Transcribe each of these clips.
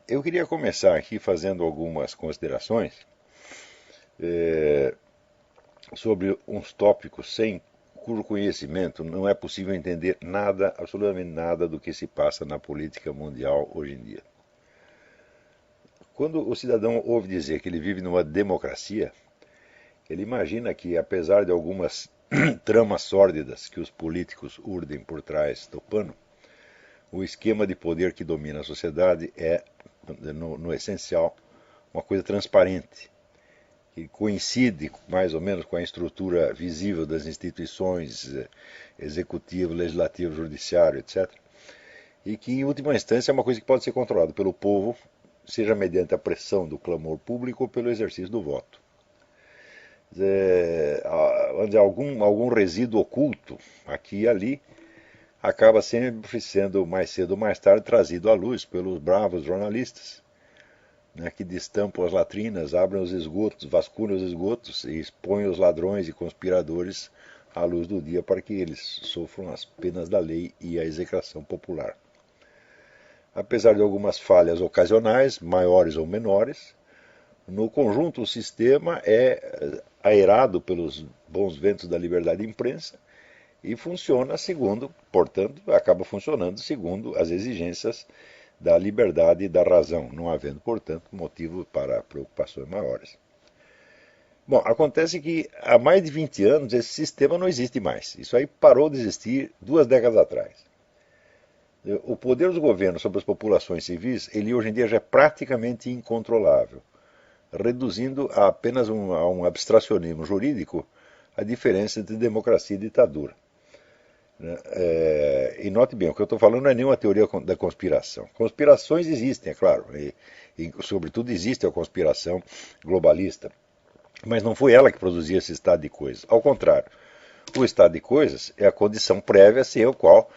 Eu queria começar aqui fazendo algumas considerações sobre uns tópicos cujo conhecimento não é possível entender nada, absolutamente nada do que se passa na política mundial hoje em dia. Quando o cidadão ouve dizer que ele vive numa democracia, ele imagina que, apesar de algumas tramas sórdidas que os políticos urdem por trás do pano, o esquema de poder que domina a sociedade é, no essencial, uma coisa transparente, que coincide mais ou menos com a estrutura visível das instituições executivo, legislativo, judiciário, etc. E que, em última instância, é uma coisa que pode ser controlada pelo povo, seja mediante a pressão do clamor público ou pelo exercício do voto. Algum resíduo oculto aqui e ali acaba sempre sendo, mais cedo ou mais tarde, trazido à luz pelos bravos jornalistas, né, que destampam as latrinas, abrem os esgotos, vasculham os esgotos e expõem os ladrões e conspiradores à luz do dia para que eles sofram as penas da lei e a execração popular. Apesar de algumas falhas ocasionais, maiores ou menores, no conjunto o sistema é aerado pelos bons ventos da liberdade de imprensa e funciona segundo, portanto, acaba funcionando segundo as exigências da liberdade e da razão, não havendo, portanto, motivo para preocupações maiores. Bom, acontece que há mais de 20 anos esse sistema não existe mais. Isso aí parou de existir 2 décadas atrás. O poder dos governos sobre as populações civis, ele hoje em dia já é praticamente incontrolável, reduzindo a apenas a um abstracionismo jurídico a diferença entre democracia e ditadura. E note bem, o que eu estou falando não é nenhuma teoria da conspiração. Conspirações existem, é claro, e sobretudo existe a conspiração globalista, mas não foi ela que produziu esse estado de coisas. Ao contrário, o estado de coisas é a condição prévia sem a qual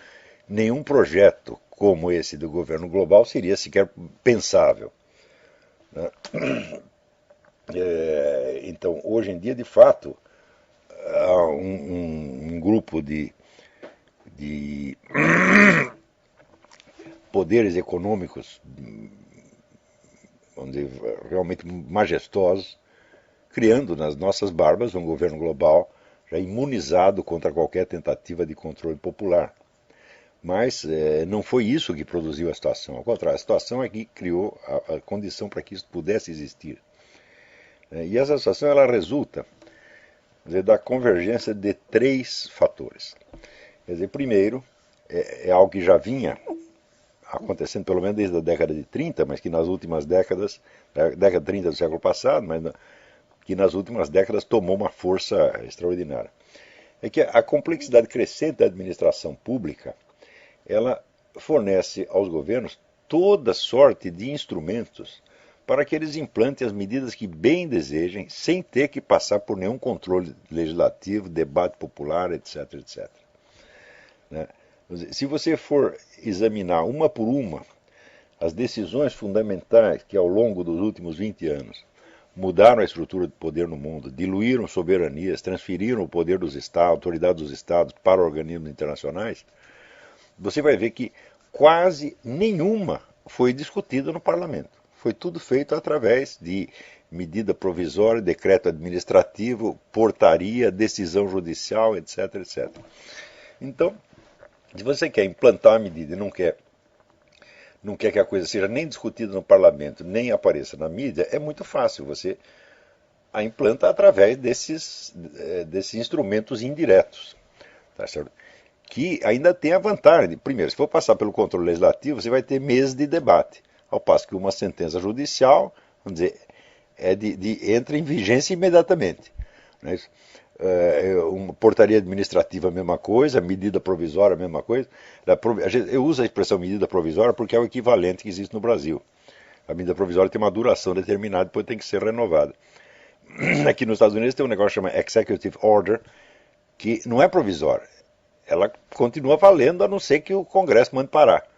nenhum projeto como esse do governo global seria sequer pensável. Então, hoje em dia, de fato, há um grupo de poderes econômicos, vamos dizer, realmente majestosos, criando nas nossas barbas um governo global já imunizado contra qualquer tentativa de controle popular. Mas não foi isso que produziu a situação. Ao contrário, a situação é que criou a condição para que isso pudesse existir. E essa situação ela resulta, da convergência de 3 fatores. Quer dizer, primeiro, é algo que já vinha acontecendo pelo menos desde a década de 30, mas que nas últimas décadas, década de 30 do século passado, mas que nas últimas décadas tomou uma força extraordinária. É que a complexidade crescente da administração pública, ela fornece aos governos toda sorte de instrumentos para que eles implantem as medidas que bem desejem, sem ter que passar por nenhum controle legislativo, debate popular, etc, etc. Se você for examinar uma por uma as decisões fundamentais que ao longo dos últimos 20 anos mudaram a estrutura de poder no mundo, diluíram soberanias, transferiram o poder dos Estados, autoridade dos Estados para organismos internacionais, você vai ver que quase nenhuma foi discutida no parlamento. Foi tudo feito através de medida provisória, decreto administrativo, portaria, decisão judicial, etc, etc. Então, se você quer implantar a medida e não quer que a coisa seja nem discutida no parlamento, nem apareça na mídia, é muito fácil. Você a implanta através desses instrumentos indiretos. Tá certo? Que ainda tem a vantagem. Primeiro, se for passar pelo controle legislativo, você vai ter meses de debate. Ao passo que uma sentença judicial, vamos dizer, entra em vigência imediatamente. Não é isso? Uma portaria administrativa, a mesma coisa, medida provisória, a mesma coisa. Eu uso a expressão medida provisória porque é o equivalente que existe no Brasil. A medida provisória tem uma duração determinada, depois tem que ser renovada. Aqui nos Estados Unidos tem um negócio chamado Executive Order, que não é provisória. Ela continua valendo, a não ser que o Congresso mande parar.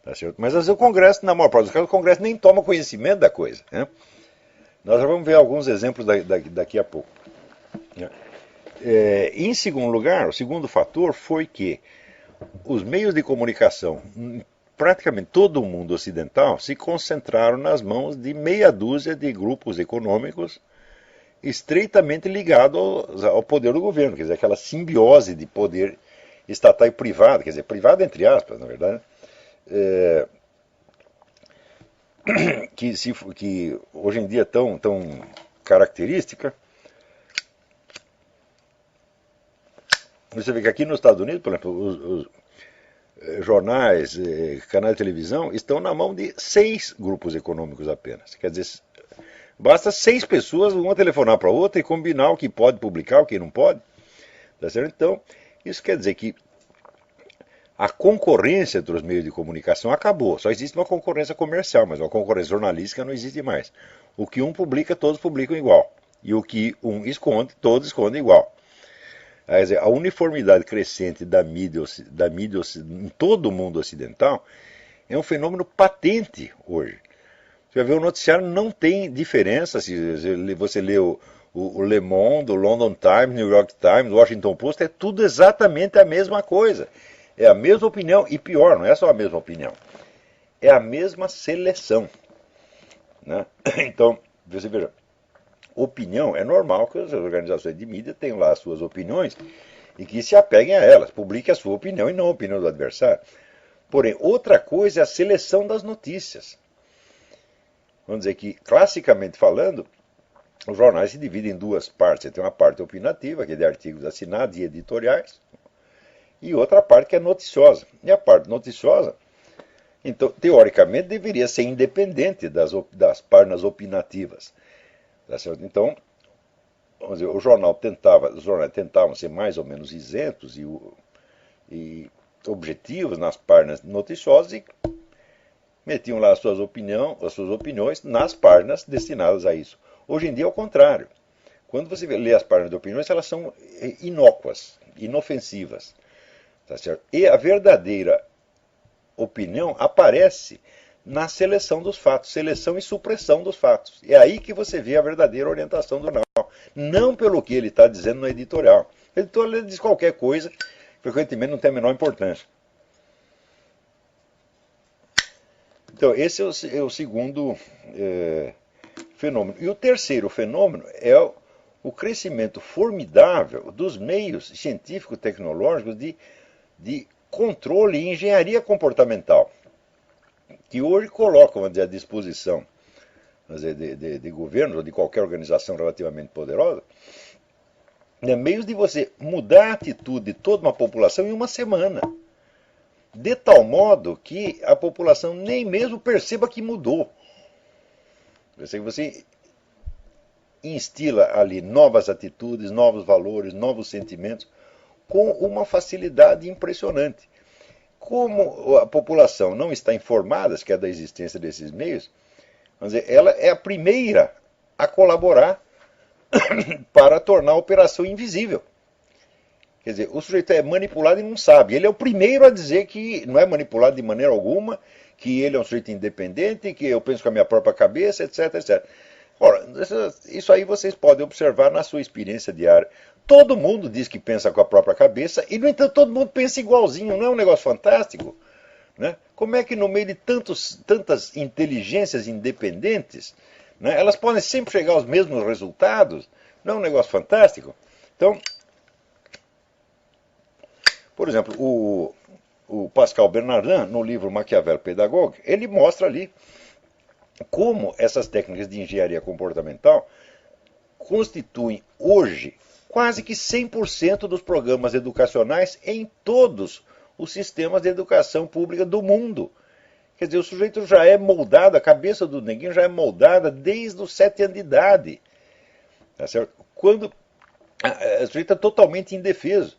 Tá certo? Mas às vezes o Congresso, na maior parte dos casos, o Congresso nem toma conhecimento da coisa. Né? Nós já vamos ver alguns exemplos daqui a pouco. Né? Em segundo lugar, o segundo fator foi que os meios de comunicação praticamente todo o mundo ocidental se concentraram nas mãos de meia dúzia de grupos econômicos estreitamente ligados ao poder do governo, quer dizer, aquela simbiose de poder estatal e privado, quer dizer, privado entre aspas, na verdade, que hoje em dia é tão característica. Você vê que aqui nos Estados Unidos, por exemplo, os jornais, canais de televisão estão na mão de 6 grupos econômicos apenas. Quer dizer, basta 6 pessoas, uma telefonar para a outra e combinar o que pode publicar, o que não pode. Tá certo? Então, isso quer dizer que a concorrência entre os meios de comunicação acabou. Só existe uma concorrência comercial, mas uma concorrência jornalística não existe mais. O que um publica, todos publicam igual. E o que um esconde, todos escondem igual. Quer dizer, a uniformidade crescente da mídia em todo o mundo ocidental é um fenômeno patente hoje. Você vai ver, o noticiário não tem diferença se você lê o Le Monde, o London Times, New York Times, Washington Post, é tudo exatamente a mesma coisa. É a mesma opinião, e pior, não é só a mesma opinião, é a mesma seleção. Né? Então, você veja, opinião, é normal que as organizações de mídia tenham lá as suas opiniões e que se apeguem a elas, publiquem a sua opinião e não a opinião do adversário. Porém, outra coisa é a seleção das notícias. Vamos dizer que, classicamente falando, os jornais se dividem em 2 partes. Você tem uma parte opinativa, que é de artigos assinados e editoriais, e outra parte que é noticiosa. E a parte noticiosa, então, teoricamente, deveria ser independente das páginas opinativas. Tá certo? Então, vamos dizer, os jornais tentavam ser mais ou menos isentos e objetivos nas páginas noticiosas e metiam lá as suas opiniões nas páginas destinadas a isso. Hoje em dia é o contrário. Quando você lê as páginas de opiniões, elas são inócuas, inofensivas. Tá certo? E a verdadeira opinião aparece na seleção dos fatos, seleção e supressão dos fatos. É aí que você vê a verdadeira orientação do jornal. Não pelo que ele está dizendo no editorial. O editorial diz qualquer coisa, frequentemente não tem a menor importância. Então, esse é o segundo fenômeno. E o terceiro fenômeno é o crescimento formidável dos meios científico-tecnológicos de controle e engenharia comportamental, que hoje colocam, vamos dizer, à disposição, vamos dizer, de governos ou de qualquer organização relativamente poderosa, meios de você mudar a atitude de toda uma população em uma semana. De tal modo que a população nem mesmo perceba que mudou. Você instila ali novas atitudes, novos valores, novos sentimentos, com uma facilidade impressionante. Como a população não está informada sequer da existência desses meios, vamos dizer, ela é a primeira a colaborar para tornar a operação invisível. Quer dizer, o sujeito é manipulado e não sabe. Ele é o primeiro a dizer que não é manipulado de maneira alguma, que ele é um sujeito independente, que eu penso com a minha própria cabeça, etc, etc. Ora, isso aí vocês podem observar na sua experiência diária. Todo mundo diz que pensa com a própria cabeça e, no entanto, todo mundo pensa igualzinho. Não é um negócio fantástico? Né? Como é que no meio de tantas inteligências independentes, né, elas podem sempre chegar aos mesmos resultados? Não é um negócio fantástico? Então, por exemplo, o Pascal Bernardin, no livro Maquiavel Pedagogue, ele mostra ali como essas técnicas de engenharia comportamental constituem hoje quase que 100% dos programas educacionais em todos os sistemas de educação pública do mundo. Quer dizer, o sujeito já é moldado, a cabeça do neguinho já é moldada desde os 7 anos de idade. Tá certo? Quando o sujeito é totalmente indefeso.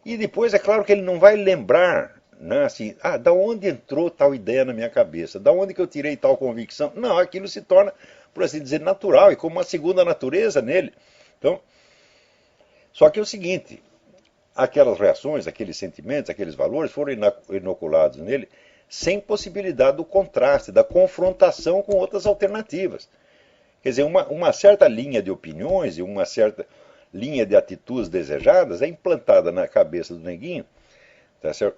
E depois, é claro que ele não vai lembrar, né, assim, da onde entrou tal ideia na minha cabeça, da onde que eu tirei tal convicção. Não, aquilo se torna, por assim dizer, natural e como uma segunda natureza nele. Então, só que é o seguinte, aquelas reações, aqueles sentimentos, aqueles valores foram inoculados nele sem possibilidade do contraste, da confrontação com outras alternativas. Quer dizer, uma certa linha de opiniões e uma certa linha de atitudes desejadas é implantada na cabeça do neguinho, tá certo?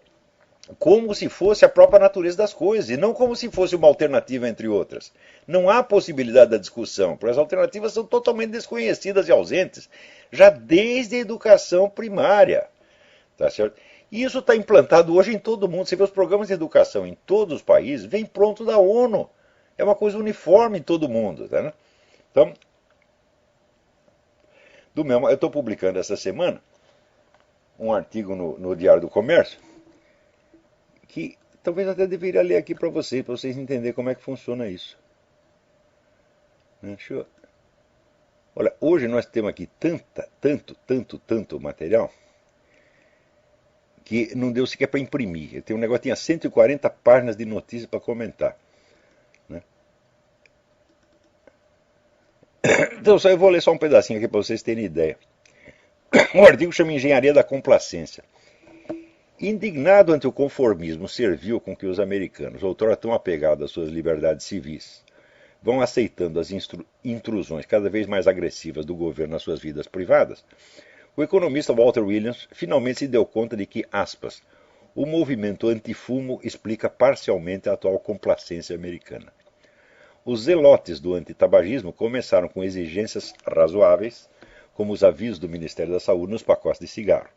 como se fosse a própria natureza das coisas, e não como se fosse uma alternativa entre outras. Não há possibilidade da discussão, porque as alternativas são totalmente desconhecidas e ausentes, já desde a educação primária. Tá certo? E isso está implantado hoje em todo mundo. Você vê os programas de educação em todos os países, vem pronto da ONU. É uma coisa uniforme em todo mundo. Tá, né? Então, eu estou publicando essa semana um artigo no Diário do Comércio, que talvez até deveria ler aqui para vocês entenderem como é que funciona isso. Olha, hoje nós temos aqui tanto material, que não deu sequer para imprimir. Tem um negócio, tinha 140 páginas de notícias para comentar. Né? Então, eu vou ler só um pedacinho aqui para vocês terem ideia. O artigo chama Engenharia da Complacência. Indignado ante o conformismo servil com que os americanos, outrora tão apegados às suas liberdades civis, vão aceitando as intrusões cada vez mais agressivas do governo nas suas vidas privadas, o economista Walter Williams finalmente se deu conta de que, aspas, o movimento antifumo explica parcialmente a atual complacência americana. Os zelotes do antitabagismo começaram com exigências razoáveis, como os avisos do Ministério da Saúde nos pacotes de cigarro.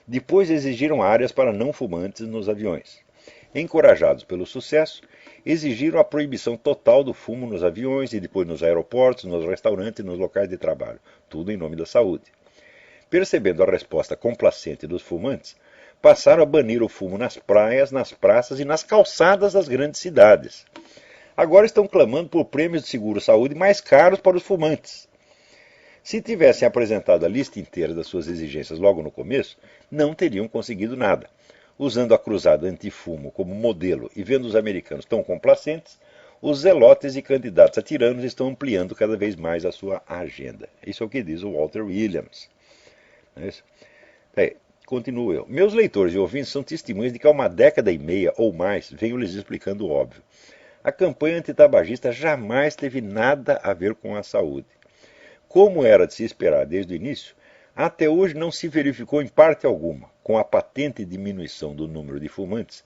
Depois exigiram áreas para não fumantes nos aviões. Encorajados pelo sucesso, exigiram a proibição total do fumo nos aviões e depois nos aeroportos, nos restaurantes e nos locais de trabalho, tudo em nome da saúde. Percebendo a resposta complacente dos fumantes, passaram a banir o fumo nas praias, nas praças e nas calçadas das grandes cidades. Agora estão clamando por prêmios de seguro-saúde mais caros para os fumantes. Se tivessem apresentado a lista inteira das suas exigências logo no começo, não teriam conseguido nada. Usando a cruzada antifumo como modelo e vendo os americanos tão complacentes, os zelotes e candidatos a tiranos estão ampliando cada vez mais a sua agenda. Isso é o que diz o Walter Williams. Continuo eu. Meus leitores e ouvintes são testemunhas de que há uma década e meia ou mais venho lhes explicando o óbvio. A campanha antitabagista jamais teve nada a ver com a saúde. Como era de se esperar desde o início, até hoje não se verificou em parte alguma, com a patente diminuição do número de fumantes,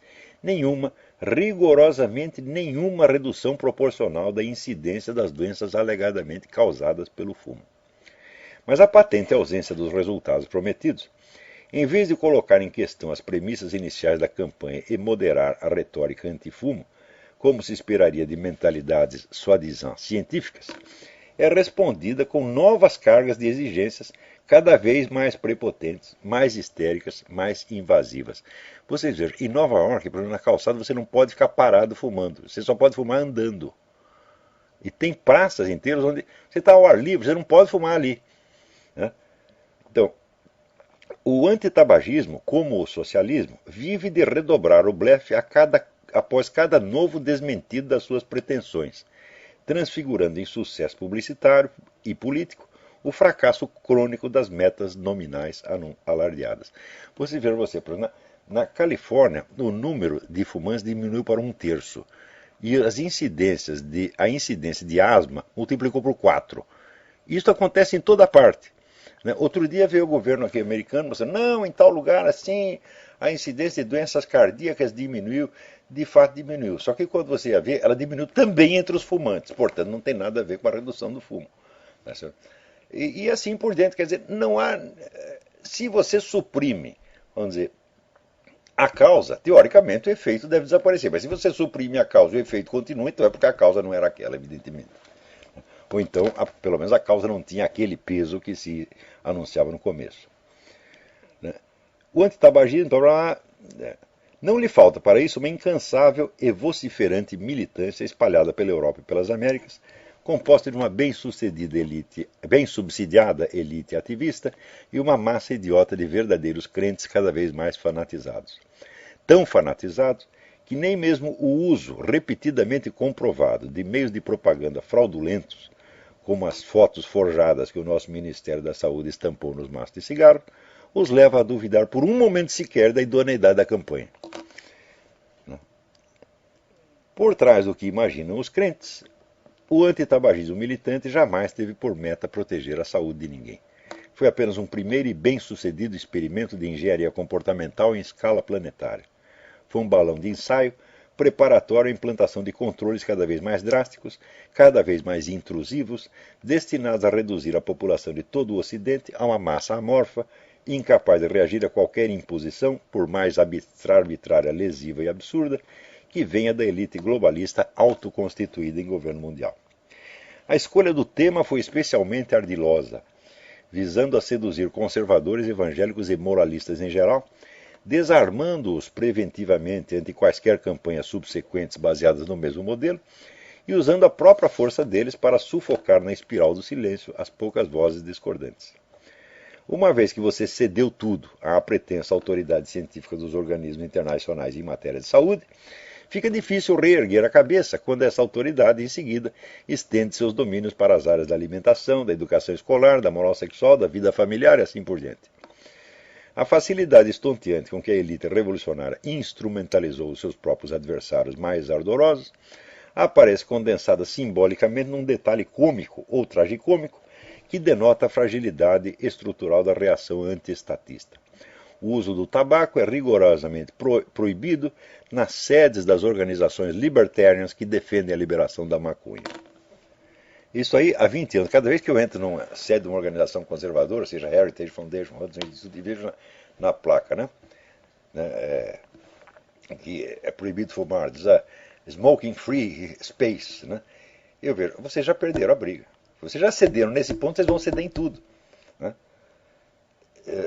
rigorosamente nenhuma redução proporcional da incidência das doenças alegadamente causadas pelo fumo. Mas a patente ausência dos resultados prometidos, em vez de colocar em questão as premissas iniciais da campanha e moderar a retórica antifumo, como se esperaria de mentalidades soi-disant científicas, é respondida com novas cargas de exigências cada vez mais prepotentes, mais histéricas, mais invasivas. Vocês vejam, em Nova York, por exemplo, na calçada, você não pode ficar parado fumando, você só pode fumar andando. E tem praças inteiras onde você está ao ar livre, você não pode fumar ali. Né? Então, o antitabagismo, como o socialismo, vive de redobrar o blefe após cada novo desmentido das suas pretensões, transfigurando em sucesso publicitário e político o fracasso crônico das metas nominais alardeadas. Você vê, na Califórnia, o número de fumantes diminuiu para 1/3. E a incidência de asma multiplicou por 4. Isso acontece em toda parte. Né? Outro dia veio o governo aqui americano mostrando, não, em tal lugar assim, a incidência de doenças cardíacas diminuiu. De fato diminuiu. Só que quando você ia ver, ela diminuiu também entre os fumantes. Portanto, não tem nada a ver com a redução do fumo. E assim por diante. Quer dizer, não há... Se você suprime, vamos dizer, a causa, teoricamente o efeito deve desaparecer. Mas se você suprime a causa e o efeito continua, então é porque a causa não era aquela, evidentemente. Ou então, pelo menos a causa não tinha aquele peso que se anunciava no começo. O antitabagismo, não lhe falta para isso uma incansável e vociferante militância espalhada pela Europa e pelas Américas, composta de uma bem subsidiada elite ativista e uma massa idiota de verdadeiros crentes cada vez mais fanatizados. Tão fanatizados que nem mesmo o uso repetidamente comprovado de meios de propaganda fraudulentos, como as fotos forjadas que o nosso Ministério da Saúde estampou nos maços de cigarro, os leva a duvidar por um momento sequer da idoneidade da campanha. Por trás do que imaginam os crentes, o antitabagismo militante jamais teve por meta proteger a saúde de ninguém. Foi apenas um primeiro e bem-sucedido experimento de engenharia comportamental em escala planetária. foi um balão de ensaio preparatório à implantação de controles cada vez mais drásticos, cada vez mais intrusivos, destinados a reduzir a população de todo o Ocidente a uma massa amorfa, incapaz de reagir a qualquer imposição, por mais arbitrária, lesiva e absurda, que venha da elite globalista autoconstituída em governo mundial. A escolha do tema foi especialmente ardilosa, visando a seduzir conservadores, evangélicos e moralistas em geral, desarmando-os preventivamente ante quaisquer campanhas subsequentes baseadas no mesmo modelo e usando a própria força deles para sufocar na espiral do silêncio as poucas vozes discordantes. Uma vez que você cedeu tudo à pretensa autoridade científica dos organismos internacionais em matéria de saúde, fica difícil reerguer a cabeça quando essa autoridade, em seguida, estende seus domínios para as áreas da alimentação, da educação escolar, da moral sexual, da vida familiar e assim por diante. A facilidade estonteante com que a elite revolucionária instrumentalizou os seus próprios adversários mais ardorosos aparece condensada simbolicamente num detalhe cômico ou tragicômico que denota a fragilidade estrutural da reação antiestatista. O uso do tabaco é rigorosamente proibido nas sedes das organizações libertarians que defendem a liberação da maconha. Isso aí há 20 anos. Cada vez que eu entro numa sede de uma organização conservadora, seja Heritage Foundation, e vejo na placa, né? Que é proibido fumar, diz smoking free space, né? Eu vejo, vocês já perderam a briga. Vocês já cederam nesse ponto, vocês vão ceder em tudo. Né?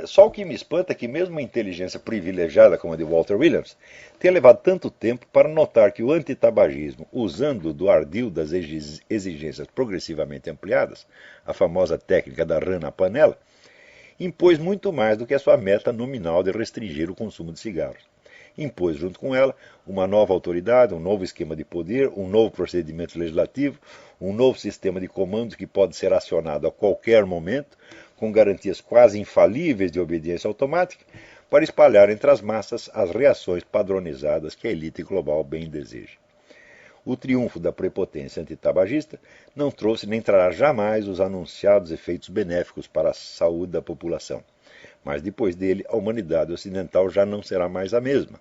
Só o que me espanta é que mesmo uma inteligência privilegiada como a de Walter Williams tenha levado tanto tempo para notar que o antitabagismo, usando do ardil das exigências progressivamente ampliadas, a famosa técnica da rã na panela, impôs muito mais do que a sua meta nominal de restringir o consumo de cigarros. Impôs junto com ela uma nova autoridade, um novo esquema de poder, um novo procedimento legislativo, um novo sistema de comandos que pode ser acionado a qualquer momento, com garantias quase infalíveis de obediência automática, para espalhar entre as massas as reações padronizadas que a elite global bem deseja. O triunfo da prepotência antitabagista não trouxe nem trará jamais os anunciados efeitos benéficos para a saúde da população. Mas depois dele, a humanidade ocidental já não será mais a mesma.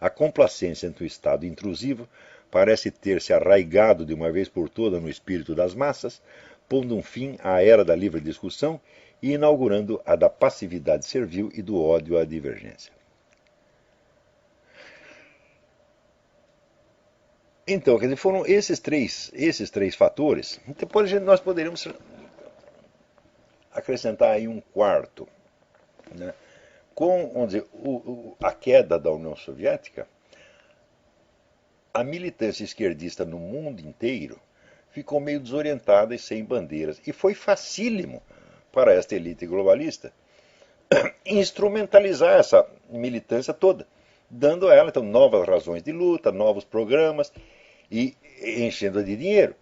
A complacência ante o Estado intrusivo parece ter se arraigado de uma vez por toda no espírito das massas, pondo um fim à era da livre discussão e inaugurando a da passividade servil e do ódio à divergência. Então, quer dizer, foram esses três fatores. Depois nós poderíamos acrescentar aí um quarto. Né? Com, vamos dizer, a queda da União Soviética, a militância esquerdista no mundo inteiro ficou meio desorientada e sem bandeiras. E foi facílimo para esta elite globalista instrumentalizar essa militância toda, dando a ela então, novas razões de luta, novos programas e enchendo-a de dinheiro.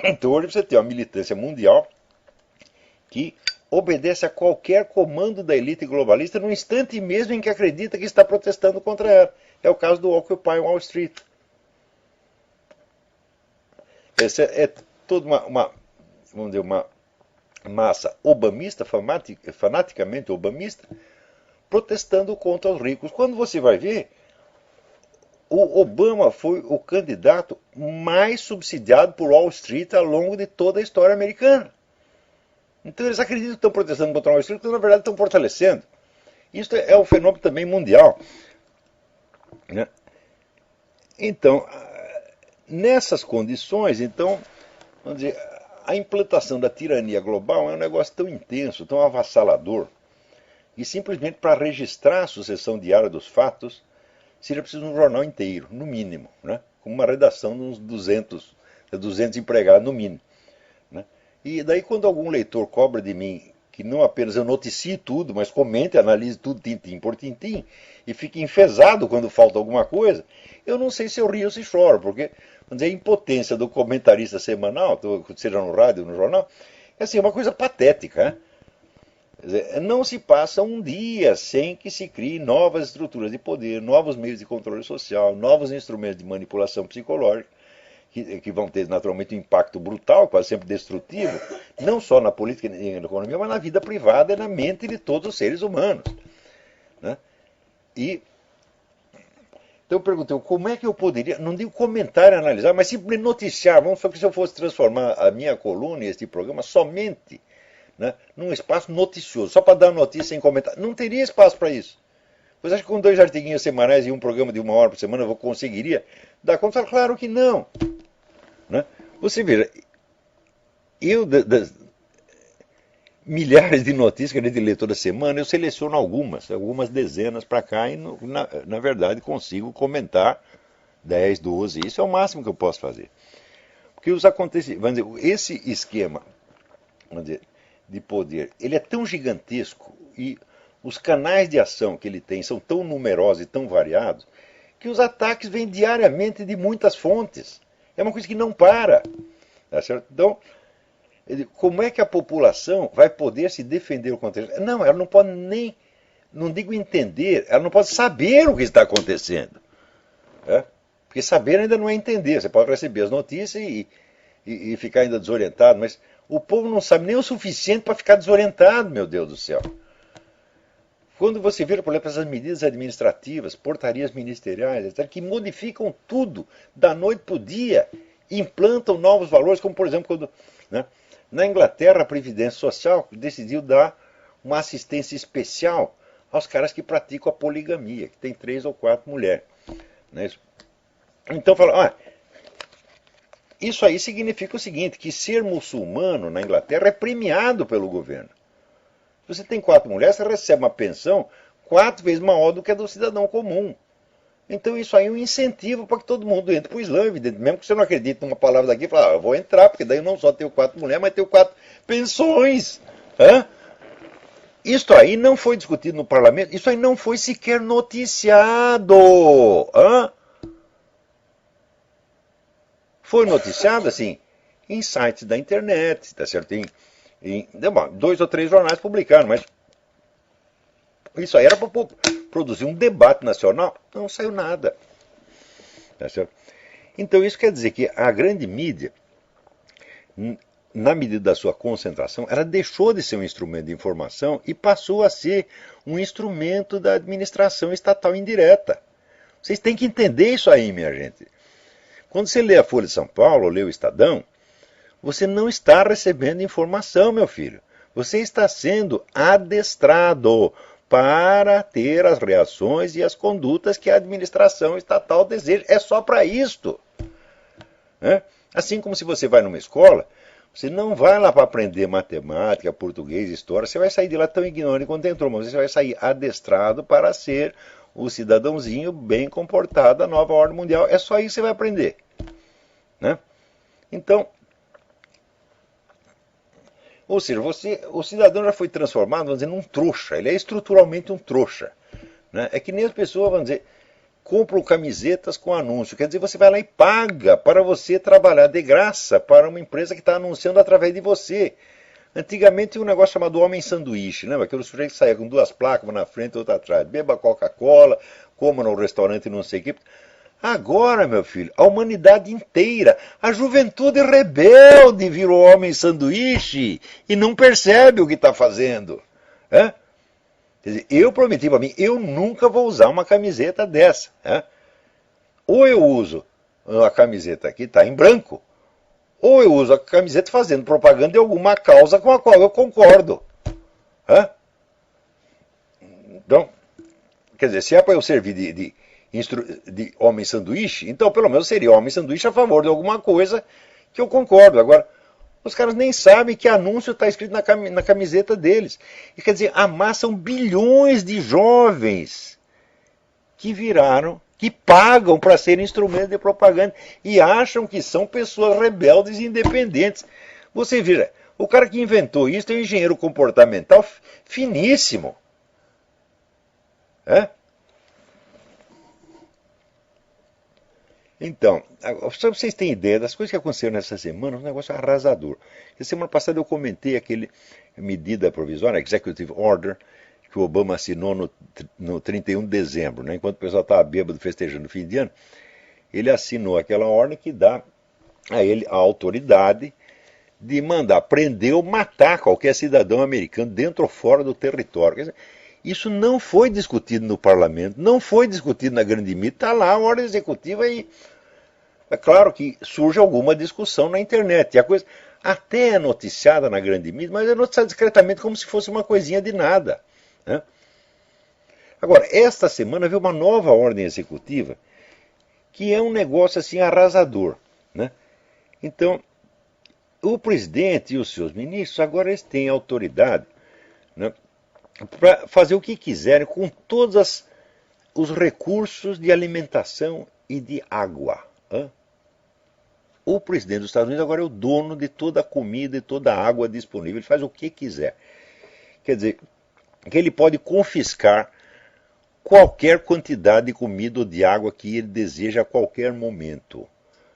Então hoje você tem uma militância mundial que obedece a qualquer comando da elite globalista no instante mesmo em que acredita que está protestando contra ela. É o caso do Occupy Wall Street. Essa é toda vamos dizer, uma massa obamista, fanaticamente obamista, protestando contra os ricos. Quando você vai ver, o Obama foi o candidato mais subsidiado por Wall Street ao longo de toda a história americana. Então eles acreditam que estão protestando contra Wall Street, mas na verdade estão fortalecendo. Isso é um fenômeno também mundial. Né? Então, nessas condições, então, vamos dizer, a implantação da tirania global é um negócio tão intenso, tão avassalador, e simplesmente para registrar a sucessão diária dos fatos, seria preciso um jornal inteiro, no mínimo, né? Com uma redação de uns 200 empregados, no mínimo. Né? E daí quando algum leitor cobra de mim que não apenas eu noticie tudo, mas comente, analise tudo tintim por tintim, e fique enfesado quando falta alguma coisa, eu não sei se eu rio ou se choro, porque vamos dizer, a impotência do comentarista semanal, seja no rádio ou no jornal, é assim, uma coisa patética. Né? Quer dizer, não se passa um dia sem que se criem novas estruturas de poder, novos meios de controle social, novos instrumentos de manipulação psicológica, que vão ter naturalmente um impacto brutal, quase sempre destrutivo, não só na política e na economia, mas na vida privada e na mente de todos os seres humanos. Né? E Então eu perguntei, como é que eu poderia, não digo comentar e analisar, mas simplesmente noticiar. Vamos supor que se eu fosse transformar a minha coluna e este programa somente, né, num espaço noticioso, só para dar notícia sem comentar, não teria espaço para isso. Você acha que com 2 artiguinhos semanais e um programa de 1 hora por semana eu conseguiria dar conta? Claro que não. Né? Você veja, das milhares de notícias que a gente lê toda semana, eu seleciono algumas dezenas para cá e, na verdade, consigo comentar 10, 12. Isso é o máximo que eu posso fazer. Porque os acontecimentos, vamos dizer, esse esquema, vamos dizer, de poder, ele é tão gigantesco e os canais de ação que ele tem são tão numerosos e tão variados que os ataques vêm diariamente de muitas fontes. É uma coisa que não para. Tá certo? Então, como é que a população vai poder se defender contra isso? Não, ela não pode nem, não digo entender, ela não pode saber o que está acontecendo. Né? Porque saber ainda não é entender. Você pode receber as notícias e ficar ainda desorientado, mas o povo não sabe nem o suficiente para ficar desorientado, meu Deus do céu. Quando você vira, por exemplo, essas medidas administrativas, portarias ministeriais, etc., que modificam tudo da noite para o dia, implantam novos valores, como por exemplo, quando, né, na Inglaterra a Previdência Social decidiu dar uma assistência especial aos caras que praticam a poligamia, que tem 3 ou 4 mulheres. Né? Então fala, isso aí significa o seguinte, que ser muçulmano na Inglaterra é premiado pelo governo. Se você tem 4 mulheres, você recebe uma pensão 4 vezes maior do que a do cidadão comum. Então isso aí é um incentivo para que todo mundo entre para o Islã, evidente. Mesmo que você não acredite numa palavra daqui, fala, eu vou entrar, porque daí eu não só tenho 4 mulheres, mas tenho 4 pensões. Isso aí não foi discutido no parlamento, isso aí não foi sequer noticiado. Foi noticiado, assim, em sites da internet, tá certo? Em 2 ou 3 jornais publicaram, mas isso aí era para produzir um debate nacional, não saiu nada. Tá certo? Então isso quer dizer que a grande mídia, na medida da sua concentração, ela deixou de ser um instrumento de informação e passou a ser um instrumento da administração estatal indireta. Vocês têm que entender isso aí, minha gente. Quando você lê a Folha de São Paulo, ou lê o Estadão, você não está recebendo informação, meu filho. Você está sendo adestrado para ter as reações e as condutas que a administração estatal deseja. É só para isto. Né? Assim como se você vai numa escola, você não vai lá para aprender matemática, português, história, você vai sair de lá tão ignorante quanto entrou, mas você vai sair adestrado para ser o cidadãozinho bem comportado da nova ordem mundial. É só isso que você vai aprender. Né? Então, ou seja, o cidadão já foi transformado, vamos dizer, num trouxa. Ele é estruturalmente um trouxa. Né? É que nem as pessoas, vamos dizer, compram camisetas com anúncio. Quer dizer, você vai lá e paga para você trabalhar de graça para uma empresa que está anunciando através de você. Antigamente tinha um negócio chamado homem sanduíche, lembra? Aquele sujeito que saía com 2 placas, uma na frente e outra atrás. Beba Coca-Cola, coma no restaurante e não sei o quê. Agora, meu filho, a humanidade inteira, a juventude rebelde virou homem sanduíche e não percebe o que está fazendo. Quer dizer, eu prometi para mim, eu nunca vou usar uma camiseta dessa. Ou eu uso a camiseta que está em branco, ou eu uso a camiseta fazendo propaganda de alguma causa com a qual eu concordo. Então, quer dizer, se é para eu servir de homem sanduíche, então pelo menos seria homem sanduíche a favor de alguma coisa que eu concordo. Agora, os caras nem sabem que anúncio está escrito na camiseta deles. E quer dizer, amassam bilhões de jovens que pagam para serem instrumentos de propaganda e acham que são pessoas rebeldes e independentes. Você veja, o cara que inventou isso é um engenheiro comportamental finíssimo. Então, só para vocês terem ideia das coisas que aconteceram nessa semana, um negócio arrasador. Na semana passada eu comentei aquele medida provisória, Executive Order, que o Obama assinou no 31 de dezembro, né? Enquanto o pessoal estava bêbado festejando o fim de ano, ele assinou aquela ordem que dá a ele a autoridade de mandar prender ou matar qualquer cidadão americano dentro ou fora do território. Quer dizer, Isso não foi discutido no parlamento, não foi discutido na grande mídia, está lá a ordem executiva e é claro que surge alguma discussão na internet. E a coisa até é noticiada na grande mídia, mas é noticiada discretamente como se fosse uma coisinha de nada, né? Agora, esta semana veio uma nova ordem executiva que é um negócio assim arrasador, né? Então, o presidente e os seus ministros agora eles têm autoridade, né, para fazer o que quiserem com todos os recursos de alimentação e de água. Né? O presidente dos Estados Unidos agora é o dono de toda a comida e toda a água disponível. Ele faz o que quiser. Quer dizer, que ele pode confiscar qualquer quantidade de comida ou de água que ele deseja a qualquer momento.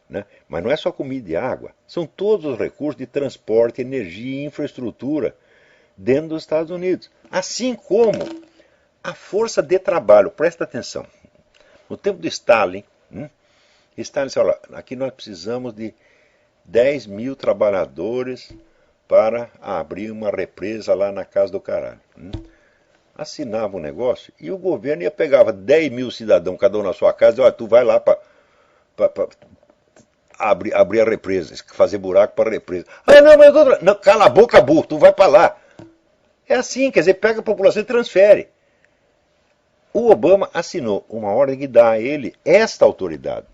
Né? Mas não é só comida e água. São todos os recursos de transporte, energia e infraestrutura dentro dos Estados Unidos. Assim como a força de trabalho. Presta atenção. No tempo de Stalin, Stalin disse, olha, aqui nós precisamos de 10 mil trabalhadores para abrir uma represa lá na casa do caralho. Assinava um negócio e o governo ia pegava 10 mil cidadãos, cada um na sua casa, e olha, tu vai lá para abrir a represa, fazer buraco para a represa. Ah, não, mas eu não, cala a boca, burro, tu vai para lá. É assim, quer dizer, pega a população e transfere. O Obama assinou uma ordem que dá a ele esta autoridade.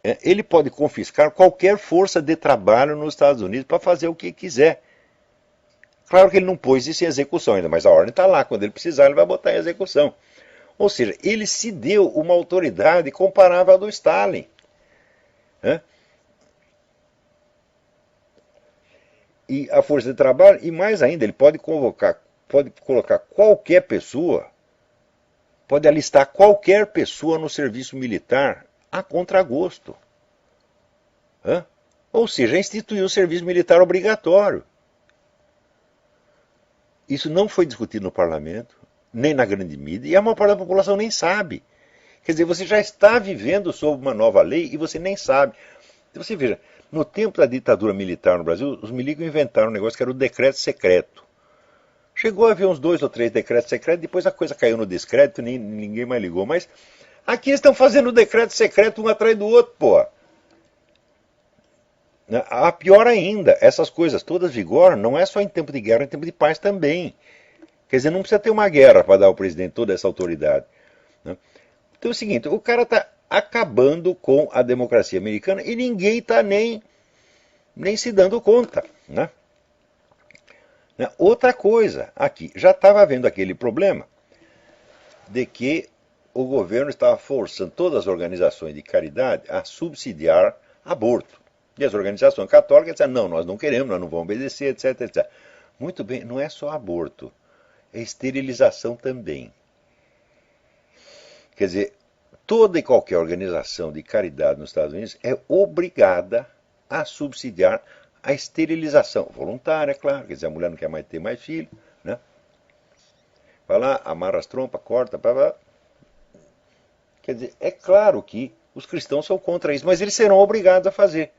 Ele pode confiscar qualquer força de trabalho nos Estados Unidos para fazer o que quiser. Claro que ele não pôs isso em execução ainda, mas a ordem está lá. Quando ele precisar, ele vai botar em execução. Ou seja, ele se deu uma autoridade comparável à do Stalin. E a força de trabalho, e mais ainda, ele pode colocar qualquer pessoa, pode alistar qualquer pessoa no serviço militar a contragosto. Ou seja, instituiu o serviço militar obrigatório. Isso não foi discutido no parlamento, nem na grande mídia, e a maior parte da população nem sabe. Quer dizer, você já está vivendo sob uma nova lei e você nem sabe. Então, você veja, no tempo da ditadura militar no Brasil, os milicos inventaram um negócio que era o decreto secreto. Chegou a haver uns 2 ou 3 decretos secretos, depois a coisa caiu no descrédito, ninguém mais ligou. Mas aqui eles estão fazendo o decreto secreto um atrás do outro, pô. A pior ainda, essas coisas todas vigoram não é só em tempo de guerra, é em tempo de paz também. Quer dizer, não precisa ter uma guerra para dar ao presidente toda essa autoridade. Então é o seguinte, o cara está acabando com a democracia americana e ninguém está nem se dando conta. Né? Outra coisa, aqui, já estava havendo aquele problema de que o governo estava forçando todas as organizações de caridade a subsidiar aborto. E as organizações católicas disseram, não, nós não queremos, nós não vamos obedecer, etc, etc. Muito bem, não é só aborto, é esterilização também. Quer dizer, toda e qualquer organização de caridade nos Estados Unidos é obrigada a subsidiar a esterilização voluntária, claro, quer dizer, a mulher não quer mais ter mais filho, né? Vai lá, amarra as trompas, corta, Quer dizer, é claro que os cristãos são contra isso, mas eles serão obrigados a fazer.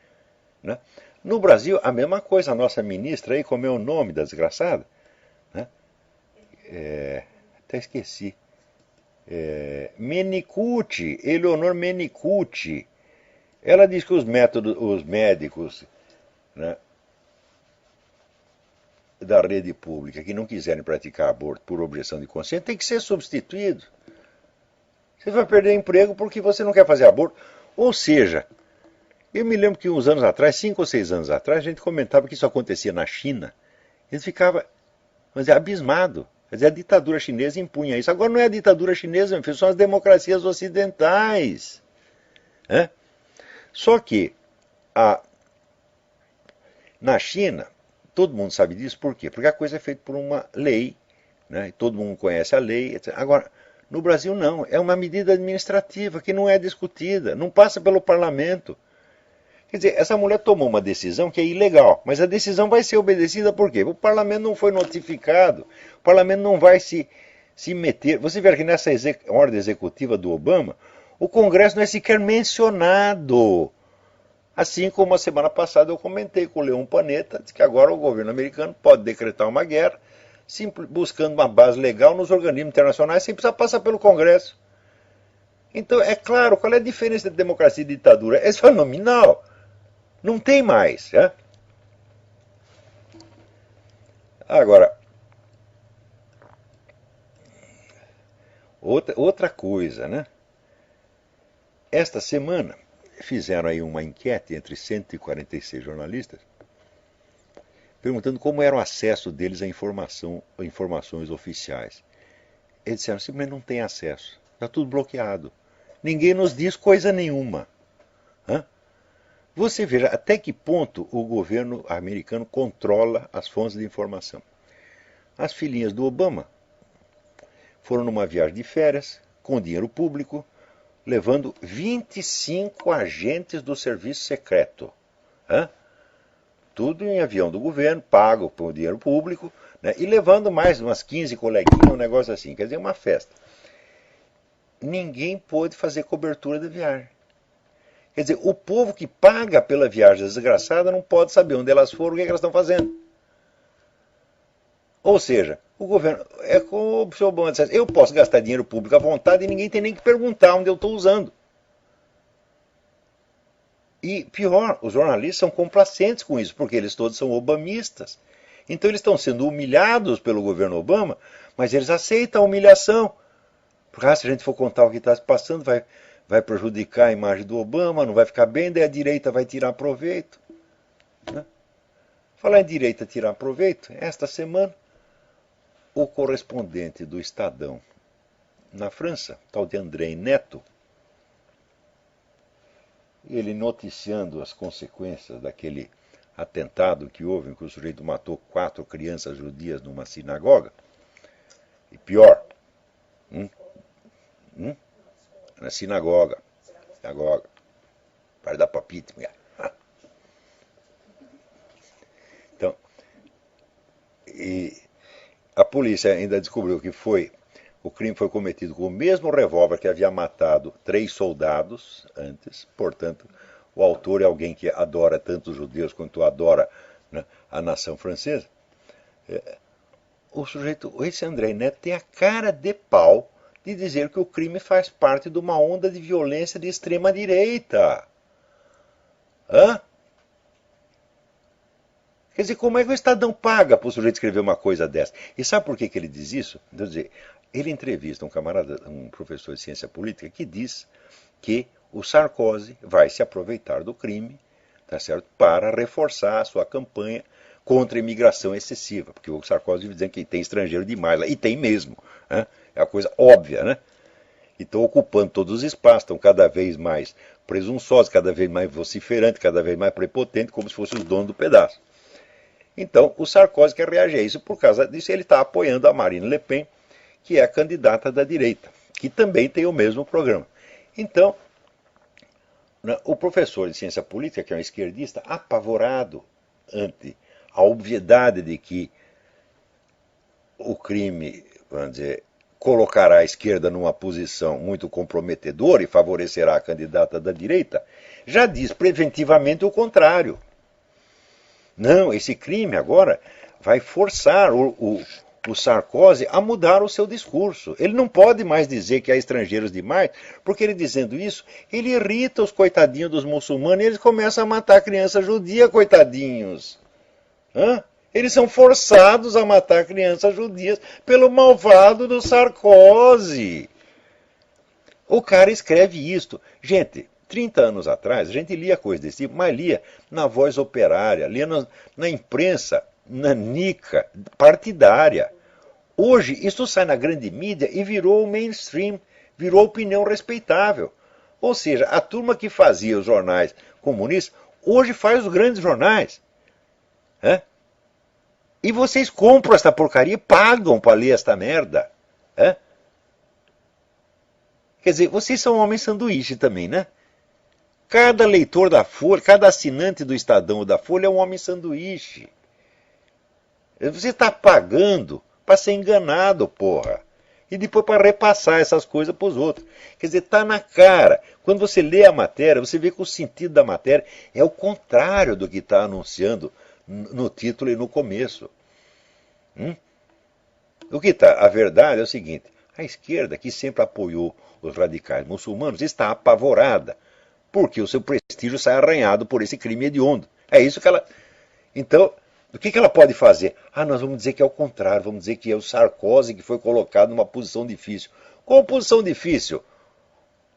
Né? No Brasil, a mesma coisa, a nossa ministra aí, como é o nome da desgraçada? Né? Até esqueci. Menicucci, Eleonor Menicucci. Ela diz que os médicos, né, da rede pública que não quiserem praticar aborto por objeção de consciência tem que ser substituídos. Você vai perder emprego porque você não quer fazer aborto. Ou seja, eu me lembro que uns anos atrás, 5 ou 6 anos atrás, a gente comentava que isso acontecia na China. Eles ficavam, vamos dizer, abismados. Quer dizer, a ditadura chinesa impunha isso. Agora não é a ditadura chinesa, meu filho, são as democracias ocidentais. Só que na China, todo mundo sabe disso, por quê? Porque a coisa é feita por uma lei, né? E todo mundo conhece a lei, etc. Agora, no Brasil não, é uma medida administrativa que não é discutida, não passa pelo parlamento. Quer dizer, essa mulher tomou uma decisão que é ilegal, mas a decisão vai ser obedecida por quê? O parlamento não foi notificado, o parlamento não vai se meter. Você vê que nessa ordem executiva do Obama, o Congresso não é sequer mencionado. Assim como a semana passada eu comentei com o Leon Panetta, disse que agora o governo americano pode decretar uma guerra buscando uma base legal nos organismos internacionais sem precisar passar pelo Congresso. Então, é claro, qual é a diferença entre democracia e ditadura? É fenomenal. Não tem mais. Né? Agora, outra coisa, né? Esta semana fizeram aí uma enquete entre 146 jornalistas, perguntando como era o acesso deles à informações oficiais. Eles disseram, simplesmente não tem acesso. Está tudo bloqueado. Ninguém nos diz coisa nenhuma. Hã? Você veja até que ponto o governo americano controla as fontes de informação. As filhinhas do Obama foram numa viagem de férias, com dinheiro público, levando 25 agentes do serviço secreto. Hã? Tudo em avião do governo, pago por dinheiro público, né? E levando mais umas 15 coleguinhas, um negócio assim. Quer dizer, uma festa. Ninguém pôde fazer cobertura da viagem. Quer dizer, o povo que paga pela viagem desgraçada não pode saber onde elas foram, o que elas estão fazendo. Ou seja, o governo, é como o senhor Obama disse, eu posso gastar dinheiro público à vontade e ninguém tem nem que perguntar onde eu estou usando. E pior, os jornalistas são complacentes com isso, porque eles todos são obamistas. Então eles estão sendo humilhados pelo governo Obama, mas eles aceitam a humilhação. Porque se a gente for contar o que está se passando, vai prejudicar a imagem do Obama, não vai ficar bem, daí a direita vai tirar proveito. Né? Falar em direita tirar proveito, esta semana, o correspondente do Estadão na França, tal de André Neto, ele noticiando as consequências daquele atentado que houve, em que o sujeito matou 4 crianças judias numa sinagoga, e pior, na sinagoga, para dar palpite. Então, e a polícia ainda descobriu que o crime foi cometido com o mesmo revólver que havia matado 3 soldados antes, portanto, o autor é alguém que adora tanto os judeus quanto adora, né, a nação francesa. O sujeito, esse André Neto, tem a cara de pau de dizer que o crime faz parte de uma onda de violência de extrema direita. Hã? Quer dizer, como é que o Estadão paga para o sujeito escrever uma coisa dessa? E sabe por que ele diz isso? Quer dizer, ele entrevista um camarada, um professor de ciência política, que diz que o Sarkozy vai se aproveitar do crime, tá certo, para reforçar a sua campanha contra a imigração excessiva. Porque o Sarkozy vive dizendo que tem estrangeiro demais lá, e tem mesmo. Né? É uma coisa óbvia, né? E estão ocupando todos os espaços, estão cada vez mais presunçosos, cada vez mais vociferantes, cada vez mais prepotentes, como se fossem os donos do pedaço. Então, o Sarkozy quer reagir a isso. Por causa disso, ele está apoiando a Marine Le Pen, que é a candidata da direita, que também tem o mesmo programa. Então, o professor de ciência política, que é um esquerdista, apavorado ante a obviedade de que o crime, vamos dizer, colocará a esquerda numa posição muito comprometedora e favorecerá a candidata da direita, já diz preventivamente o contrário. Não, esse crime agora vai forçar o Sarkozy a mudar o seu discurso. Ele não pode mais dizer que há estrangeiros demais, porque ele dizendo isso, ele irrita os coitadinhos dos muçulmanos e eles começam a matar criança judia, coitadinhos. Hã? Eles são forçados a matar crianças judias pelo malvado do Sarkozy. O cara escreve isto. Gente, 30 anos atrás, a gente lia coisa desse tipo, mas lia na Voz Operária, lia na imprensa, nanica, partidária. Hoje, isso sai na grande mídia e virou o mainstream, virou opinião respeitável. Ou seja, a turma que fazia os jornais comunistas, hoje faz os grandes jornais. É? E vocês compram esta porcaria e pagam para ler esta merda. É? Quer dizer, vocês são homens sanduíche também, né? Cada leitor da Folha, cada assinante do Estadão ou da Folha é um homem sanduíche. Você está pagando para ser enganado, porra. E depois para repassar essas coisas para os outros. Quer dizer, está na cara. Quando você lê a matéria, você vê que o sentido da matéria é o contrário do que está anunciando no título e no começo. O que tá, a verdade é o seguinte, a esquerda, que sempre apoiou os radicais muçulmanos, está apavorada, porque o seu prestígio sai arranhado por esse crime hediondo. É isso que ela... Então, o que ela pode fazer? Ah, nós vamos dizer que é o contrário, vamos dizer que é o Sarkozy que foi colocado numa posição difícil. Qual posição difícil?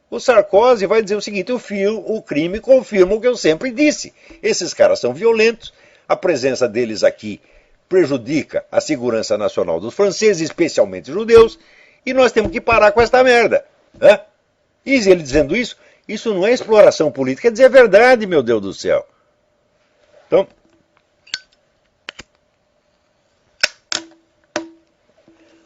O Sarkozy vai dizer o seguinte, o crime confirma o que eu sempre disse. Esses caras são violentos, a presença deles aqui prejudica a segurança nacional dos franceses, especialmente judeus, e nós temos que parar com esta merda. Né? E ele dizendo isso não é exploração política, é dizer a verdade, meu Deus do céu. Então,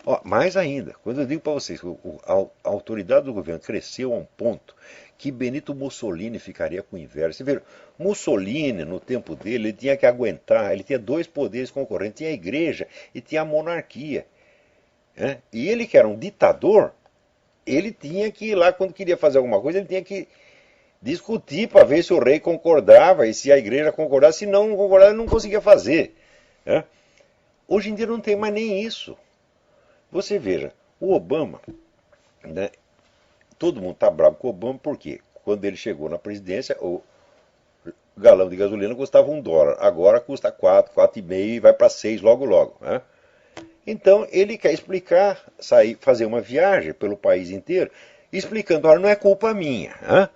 ó, mais ainda, quando eu digo para vocês que a autoridade do governo cresceu a um ponto que Benito Mussolini ficaria com inveja. Você vê, Mussolini, no tempo dele, ele tinha que aguentar, ele tinha dois poderes concorrentes, tinha a igreja e tinha a monarquia. Né? E ele, que era um ditador, ele tinha que ir lá, quando queria fazer alguma coisa, ele tinha que discutir para ver se o rei concordava e se a igreja concordava. Se não concordava, ele não conseguia fazer. Né? Hoje em dia não tem mais nem isso. Você veja, o Obama, né, todo mundo está bravo com o Obama porque quando ele chegou na presidência, o galão de gasolina custava $1, agora custa 4, 4,5 e vai para 6 logo logo. Né? Então ele quer explicar, fazer uma viagem pelo país inteiro, explicando, olha, não é culpa minha. Né?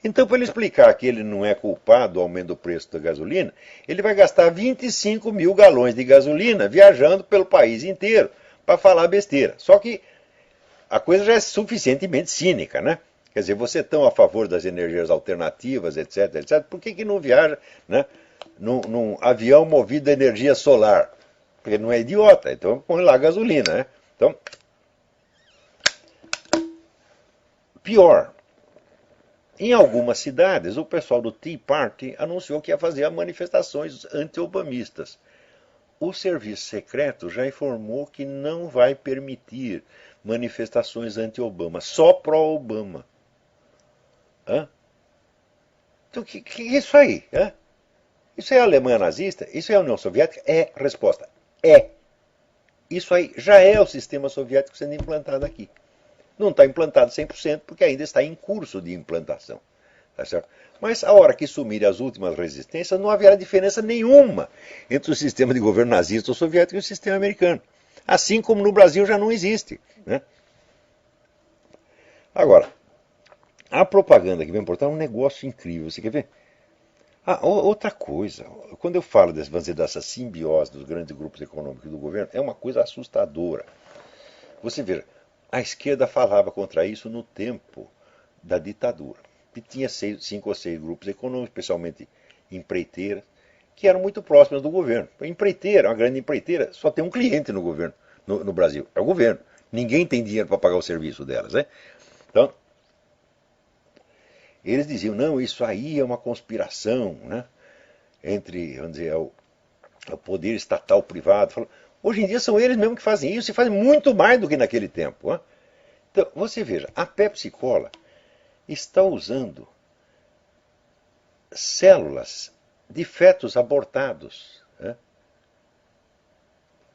Então, para ele explicar que ele não é culpado do aumento do preço da gasolina, ele vai gastar 25 mil galões de gasolina viajando pelo país inteiro para falar besteira. Só que a coisa já é suficientemente cínica, né? Quer dizer, você é tão a favor das energias alternativas, etc, etc, por que não viaja, né, num avião movido a energia solar? Porque ele não é idiota, então põe lá gasolina, né? Então, pior, em algumas cidades, o pessoal do Tea Party anunciou que ia fazer manifestações anti-obamistas. O serviço secreto já informou que não vai permitir manifestações anti-Obama, só pró-Obama. Então, que é isso aí? Hã? Isso é a Alemanha nazista? Isso é a União Soviética? É. Resposta. É. Isso aí já é o sistema soviético sendo implantado aqui. Não está implantado 100% porque ainda está em curso de implantação. Tá certo? Mas a hora que sumirem as últimas resistências, não haverá diferença nenhuma entre o sistema de governo nazista ou soviético e o sistema americano. Assim como no Brasil já não existe. Né? Agora, a propaganda que vem importar é um negócio incrível. Você quer ver? Outra coisa, quando eu falo dessa simbiose dos grandes grupos econômicos do governo, é uma coisa assustadora. Você veja, a esquerda falava contra isso no tempo da ditadura. E tinha 5 ou 6 grupos econômicos, especialmente empreiteiras, que eram muito próximas do governo. A empreiteira, uma grande empreiteira, só tem um cliente no governo, no Brasil, é o governo. Ninguém tem dinheiro para pagar o serviço delas. Né? Então, eles diziam, não, isso aí é uma conspiração, né? Entre, vamos dizer, o poder estatal privado. Hoje em dia são eles mesmos que fazem isso e fazem muito mais do que naquele tempo. Né? Então, você veja, a Pepsi Cola está usando células de fetos abortados, né,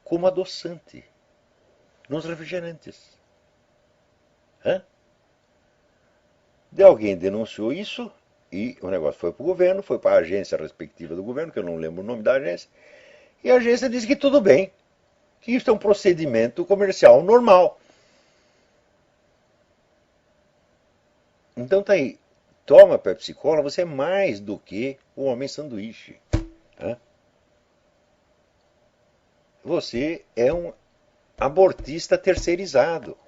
como adoçante nos refrigerantes. De alguém denunciou isso e o negócio foi para o governo, foi para a agência respectiva do governo, que eu não lembro o nome da agência, e a agência disse que tudo bem, que isso é um procedimento comercial normal. Então tá aí, toma Pepsi Cola, você é mais do que o homem sanduíche. Né? Você é um abortista terceirizado.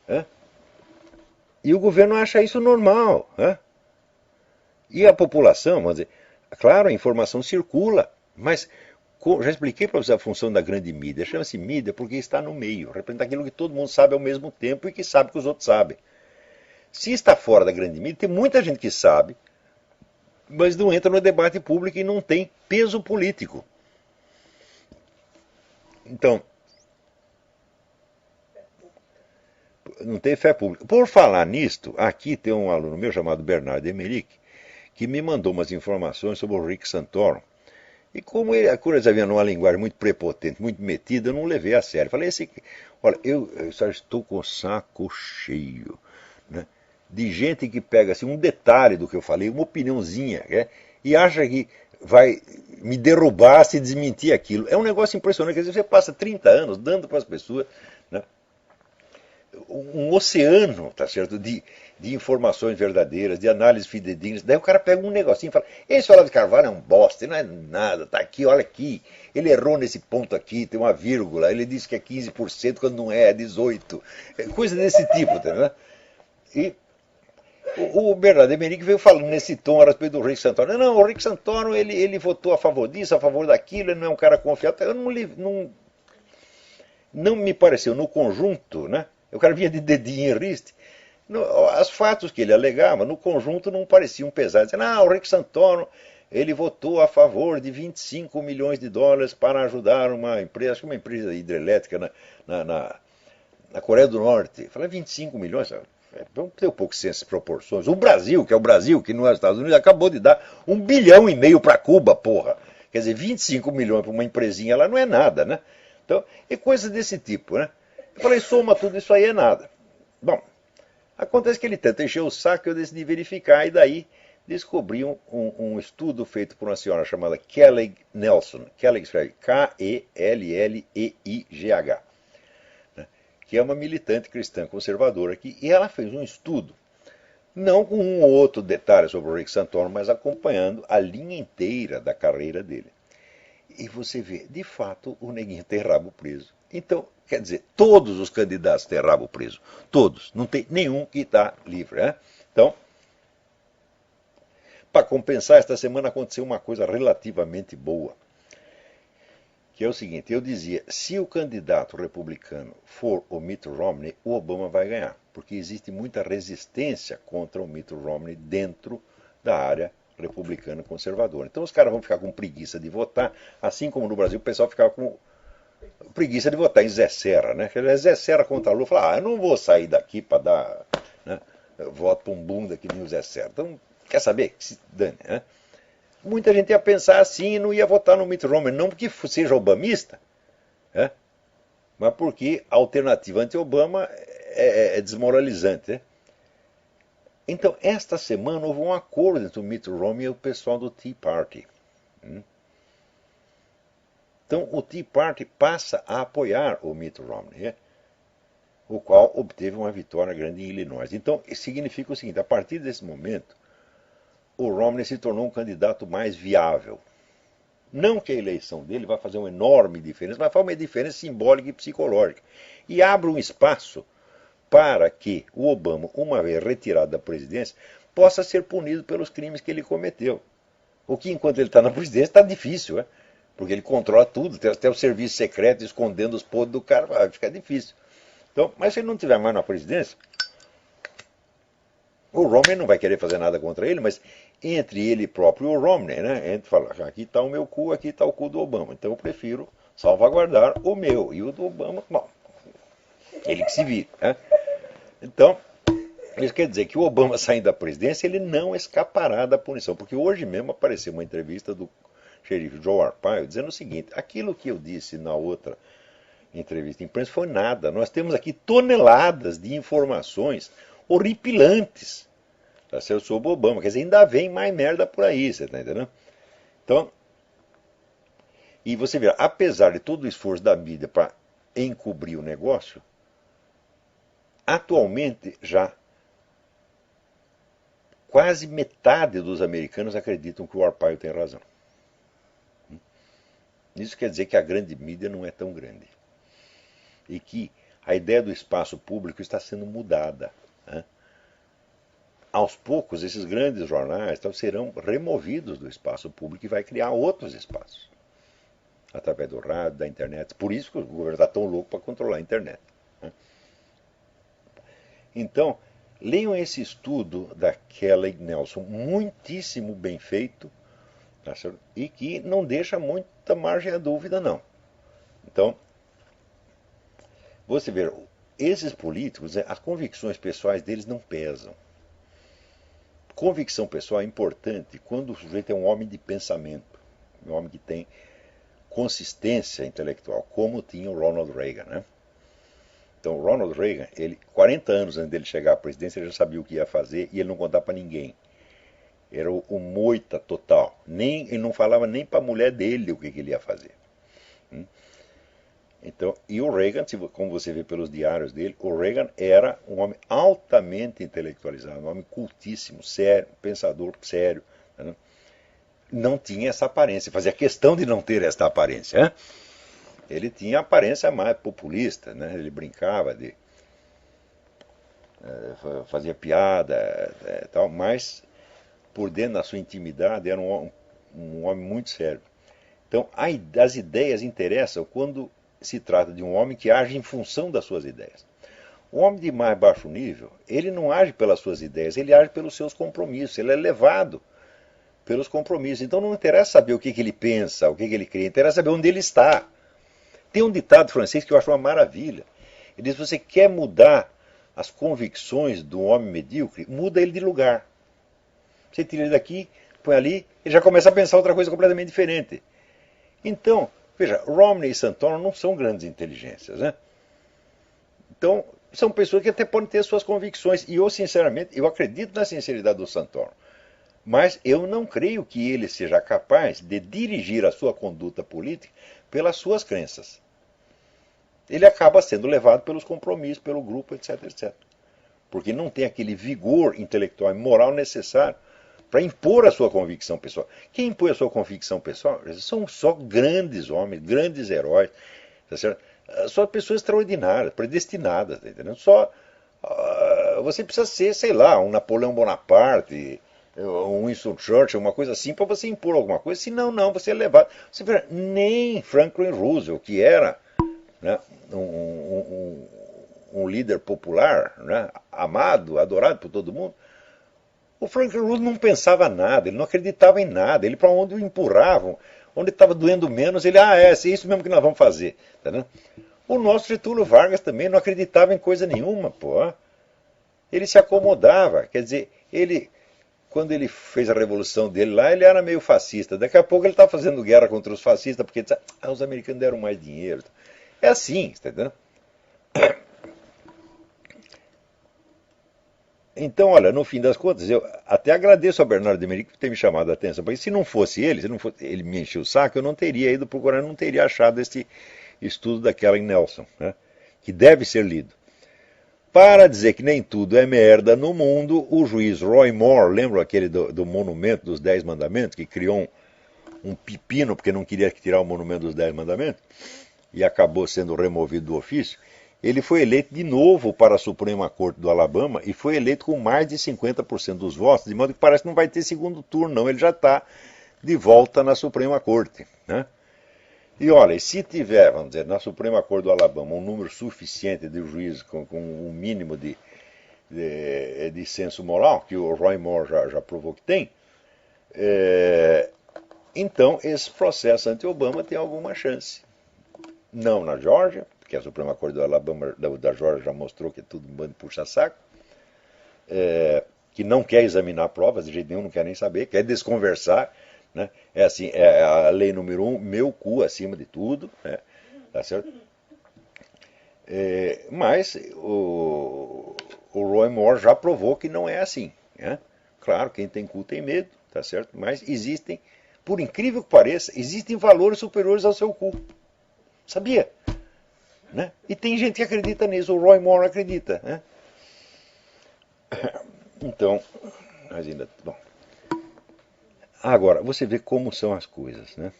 Né? E o governo acha isso normal. Né? E a população, vamos dizer, claro, a informação circula, mas já expliquei para você a função da grande mídia. Chama-se mídia porque está no meio, representa aquilo que todo mundo sabe ao mesmo tempo e que sabe que os outros sabem. Se está fora da grande mídia, tem muita gente que sabe, mas não entra no debate público e não tem peso político. Então, não tem fé pública. Por falar nisto, aqui tem um aluno meu chamado Bernardo Emerick, que me mandou umas informações sobre o Rick Santorum, E como ele, a coisa havia numa linguagem muito prepotente, muito metida, eu não levei a sério. Falei, olha, eu só estou com o saco cheio, né, de gente que pega assim, um detalhe do que eu falei, uma opiniãozinha, né, e acha que vai me derrubar se desmentir aquilo. É um negócio impressionante, quer dizer, você passa 30 anos dando para as pessoas, né, um oceano, tá certo, de informações verdadeiras, de análises fidedignas. Daí o cara pega um negocinho e fala, esse Olavo de Carvalho é um bosta, não é nada, tá aqui, olha aqui, ele errou nesse ponto aqui, tem uma vírgula, ele disse que é 15% quando não é 18%. Coisa desse tipo, tá vendo? E o Bernardo Emerick veio falando nesse tom a respeito do Rick Santoro. Não, o Rick Santoro, ele votou a favor disso, a favor daquilo, ele não é um cara confiável. Eu não me pareceu, no conjunto, né? O cara vinha de dedinho em riste. Os fatos que ele alegava, no conjunto, não pareciam pesados. Dizendo, o Rick Santoro, ele votou a favor de 25 milhões de dólares para ajudar uma empresa, acho que uma empresa hidrelétrica na Coreia do Norte. Falei, 25 milhões? Vamos ter um pouco senso de proporções. O Brasil, que é o Brasil, que não é os Estados Unidos, acabou de dar 1,5 bilhão para Cuba, porra. Quer dizer, 25 milhões para uma empresinha lá não é nada, né? Então, é coisa desse tipo, né? Eu falei, soma tudo isso aí é nada. Bom, acontece que ele tenta encher o saco, eu decidi verificar, e daí descobri um estudo feito por uma senhora chamada Kelly Nelson. Kelly escreve K-E-L-L-E-I-G-H, né, que é uma militante cristã conservadora aqui, e ela fez um estudo, não com um ou outro detalhe sobre o Rick Santoro, mas acompanhando a linha inteira da carreira dele. E você vê, de fato, o neguinho tem rabo preso. Então, quer dizer, todos os candidatos têm rabo preso. Todos. Não tem nenhum que está livre. Né? Então, para compensar, esta semana aconteceu uma coisa relativamente boa. Que é o seguinte, eu dizia, se o candidato republicano for o Mitt Romney, o Obama vai ganhar. Porque existe muita resistência contra o Mitt Romney dentro da área republicano conservador. Então os caras vão ficar com preguiça de votar, assim como no Brasil o pessoal ficava com preguiça de votar em Zé Serra, né? Zé Serra contra a Lula, fala, eu não vou sair daqui para dar, né, voto para um bunda que nem o Zé Serra. Então, quer saber? Que se dane, né? Muita gente ia pensar assim e não ia votar no Mitt Romney, não porque seja obamista, né? Mas porque a alternativa anti-Obama é desmoralizante, né? Então, esta semana houve um acordo entre o Mitt Romney e o pessoal do Tea Party. Então, o Tea Party passa a apoiar o Mitt Romney, o qual obteve uma vitória grande em Illinois. Então, significa o seguinte, a partir desse momento, o Romney se tornou um candidato mais viável. Não que a eleição dele vá fazer uma enorme diferença, mas faz uma diferença simbólica e psicológica. E abre um espaço para que o Obama, uma vez retirado da presidência, possa ser punido pelos crimes que ele cometeu. O que, enquanto ele está na presidência, está difícil, né? Porque ele controla tudo, tem até o serviço secreto escondendo os podres do cara, vai ficar difícil. Então, mas se ele não estiver mais na presidência, o Romney não vai querer fazer nada contra ele, mas entre ele próprio e o Romney, né? Entre fala, aqui está o meu cu, aqui está o cu do Obama. Então eu prefiro salvaguardar o meu. E o do Obama, bom, ele que se vire, né? Então, isso quer dizer que o Obama saindo da presidência, ele não escapará da punição. Porque hoje mesmo apareceu uma entrevista do xerife Joe Arpaio dizendo o seguinte, aquilo que eu disse na outra entrevista à imprensa foi nada. Nós temos aqui toneladas de informações horripilantes sobre o Obama. Quer dizer, ainda vem mais merda por aí, você está entendendo? Então, e você vê, apesar de todo o esforço da mídia para encobrir o negócio, atualmente já quase metade dos americanos acreditam que o Arpaio tem razão. Isso quer dizer que a grande mídia não é tão grande. E que a ideia do espaço público está sendo mudada. Né? Aos poucos, esses grandes jornais serão removidos do espaço público e vai criar outros espaços. Através do rádio, da internet. Por isso que o governo está tão louco para controlar a internet. Né? Então, leiam esse estudo da Kelly Nelson, muitíssimo bem feito, tá certo? E que não deixa muita margem à dúvida, não. Então, você vê, esses políticos, as convicções pessoais deles não pesam. Convicção pessoal é importante quando o sujeito é um homem de pensamento. um homem que tem consistência intelectual, como tinha o Ronald Reagan, né? Então, o Ronald Reagan, 40 anos antes dele chegar à presidência, ele já sabia o que ia fazer e ele não contava para ninguém. Era o moita total. Ele não falava nem para a mulher dele o que ele ia fazer. Então, e o Reagan, como você vê pelos diários dele, o Reagan era um homem altamente intelectualizado, um homem cultíssimo, sério, pensador sério. Né? Não tinha essa aparência, fazia questão de não ter essa aparência. Né? Ele tinha a aparência mais populista, né? Ele brincava, fazia piada, tal, mas por dentro da sua intimidade era um homem muito sério. Então, as ideias interessam quando se trata de um homem que age em função das suas ideias. O homem de mais baixo nível, ele não age pelas suas ideias, ele age pelos seus compromissos, ele é levado pelos compromissos. Então não interessa saber o que ele pensa, o que ele crê, interessa saber onde ele está. Tem um ditado francês que eu acho uma maravilha. Ele diz: você quer mudar as convicções do homem medíocre, muda ele de lugar. Você tira ele daqui, põe ali, ele já começa a pensar outra coisa completamente diferente. Então, veja, Romney e Santoro não são grandes inteligências, né? Então, são pessoas que até podem ter suas convicções. E eu, sinceramente, eu acredito na sinceridade do Santoro. Mas eu não creio que ele seja capaz de dirigir a sua conduta política pelas suas crenças. Ele acaba sendo levado pelos compromissos, pelo grupo, etc, etc. Porque não tem aquele vigor intelectual e moral necessário para impor a sua convicção pessoal. Quem impõe a sua convicção pessoal são só grandes homens, grandes heróis, tá certo? Só pessoas extraordinárias, predestinadas, tá entendendo? Você precisa ser, sei lá, um Napoleão Bonaparte, um Winston Churchill, uma coisa assim, para você impor alguma coisa. Senão, não, você é levado. Você vê, nem Franklin Roosevelt, que era, né, um líder popular, né, amado, adorado por todo mundo, o Franklin Roosevelt não pensava nada, ele não acreditava em nada, ele para onde o empurravam, onde estava doendo menos, ele, é isso mesmo que nós vamos fazer. Tá, né? O nosso Getúlio Vargas também não acreditava em coisa nenhuma, pô. Ele se acomodava, quer dizer, quando ele fez a revolução dele lá, ele era meio fascista. Daqui a pouco ele está fazendo guerra contra os fascistas, porque os americanos deram mais dinheiro. É assim, está entendendo? Então, olha, no fim das contas, eu até agradeço ao Bernardo de Merico por ter me chamado a atenção, porque se não fosse ele, ele me encheu o saco, eu não teria ido procurar, não teria achado esse estudo da Kellen Nelson, né, que deve ser lido. Para dizer que nem tudo é merda no mundo, o juiz Roy Moore, lembra aquele do monumento dos 10 mandamentos, que criou um pepino porque não queria tirar o monumento dos 10 mandamentos, e acabou sendo removido do ofício? Ele foi eleito de novo para a Suprema Corte do Alabama e foi eleito com mais de 50% dos votos, de modo que parece que não vai ter segundo turno, não. Ele já está de volta na Suprema Corte, né? E olha, se tiver, vamos dizer, na Suprema Corte do Alabama um número suficiente de juízes com um mínimo de senso moral, que o Roy Moore já provou que tem, então esse processo anti-Obama tem alguma chance. Não na Geórgia, porque a Suprema Corte do Alabama, da Geórgia, já mostrou que é tudo um bando de puxa-saco, que não quer examinar provas, de jeito nenhum, não quer nem saber, quer desconversar, né? É assim, é a lei número 1, meu cu acima de tudo, né? Tá certo? Mas o Roy Moore já provou que não é assim, né? Claro, quem tem cu tem medo, tá certo? Mas existem, por incrível que pareça, existem valores superiores ao seu cu. Sabia? Né? E tem gente que acredita nisso, o Roy Moore acredita, né? Então, mas ainda, bom. Agora, você vê como são as coisas, né?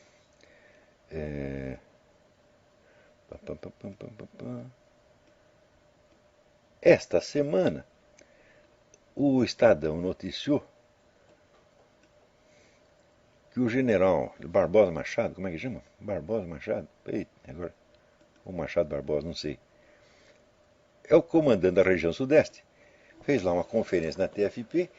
Esta semana, o Estadão noticiou que o general Barbosa Machado, como é que chama? Barbosa Machado? Eita, agora, ou Machado Barbosa, não sei. É o comandante da região sudeste. Fez lá uma conferência na TFP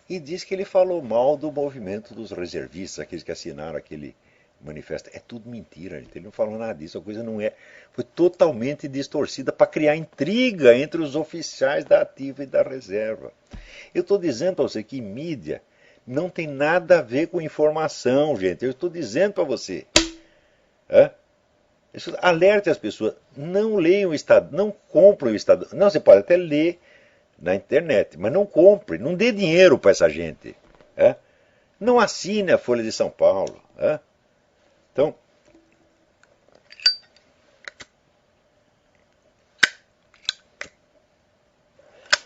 e disse que ele falou mal do movimento dos reservistas, aqueles que assinaram aquele manifesto. É tudo mentira, gente. Ele não falou nada disso, a coisa não é. Foi totalmente distorcida para criar intriga entre os oficiais da ativa e da reserva. Eu estou dizendo para você que mídia Não tem nada a ver com informação, gente. Eu estou dizendo para você. É? Alerte as pessoas. Não leiam o Estado, não comprem o Estado. Não, você pode até ler na internet, mas não compre, não dê dinheiro para essa gente. É? Não assine a Folha de São Paulo. É? Então,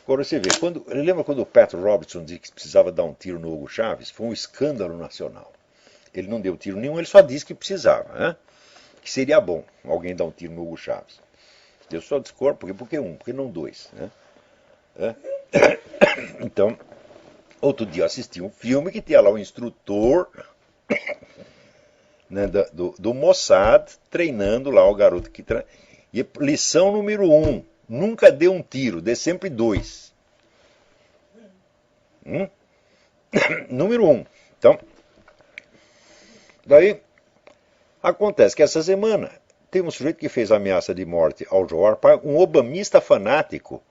agora você vê, lembra quando o Pat Robertson disse que precisava dar um tiro no Hugo Chávez? Foi um escândalo nacional. Ele não deu tiro nenhum, ele só disse que precisava, né? Que seria bom alguém dar um tiro no Hugo Chávez. Eu só discordo, porque um, porque não dois, né? É? Então, outro dia eu assisti um filme que tinha lá um instrutor, né, do Mossad treinando lá o garoto que e lição número 1, nunca dê um tiro, dê sempre 2. Número 1. Então, daí acontece que essa semana tem um sujeito que fez ameaça de morte ao Joe Arpaio, um obamista fanático,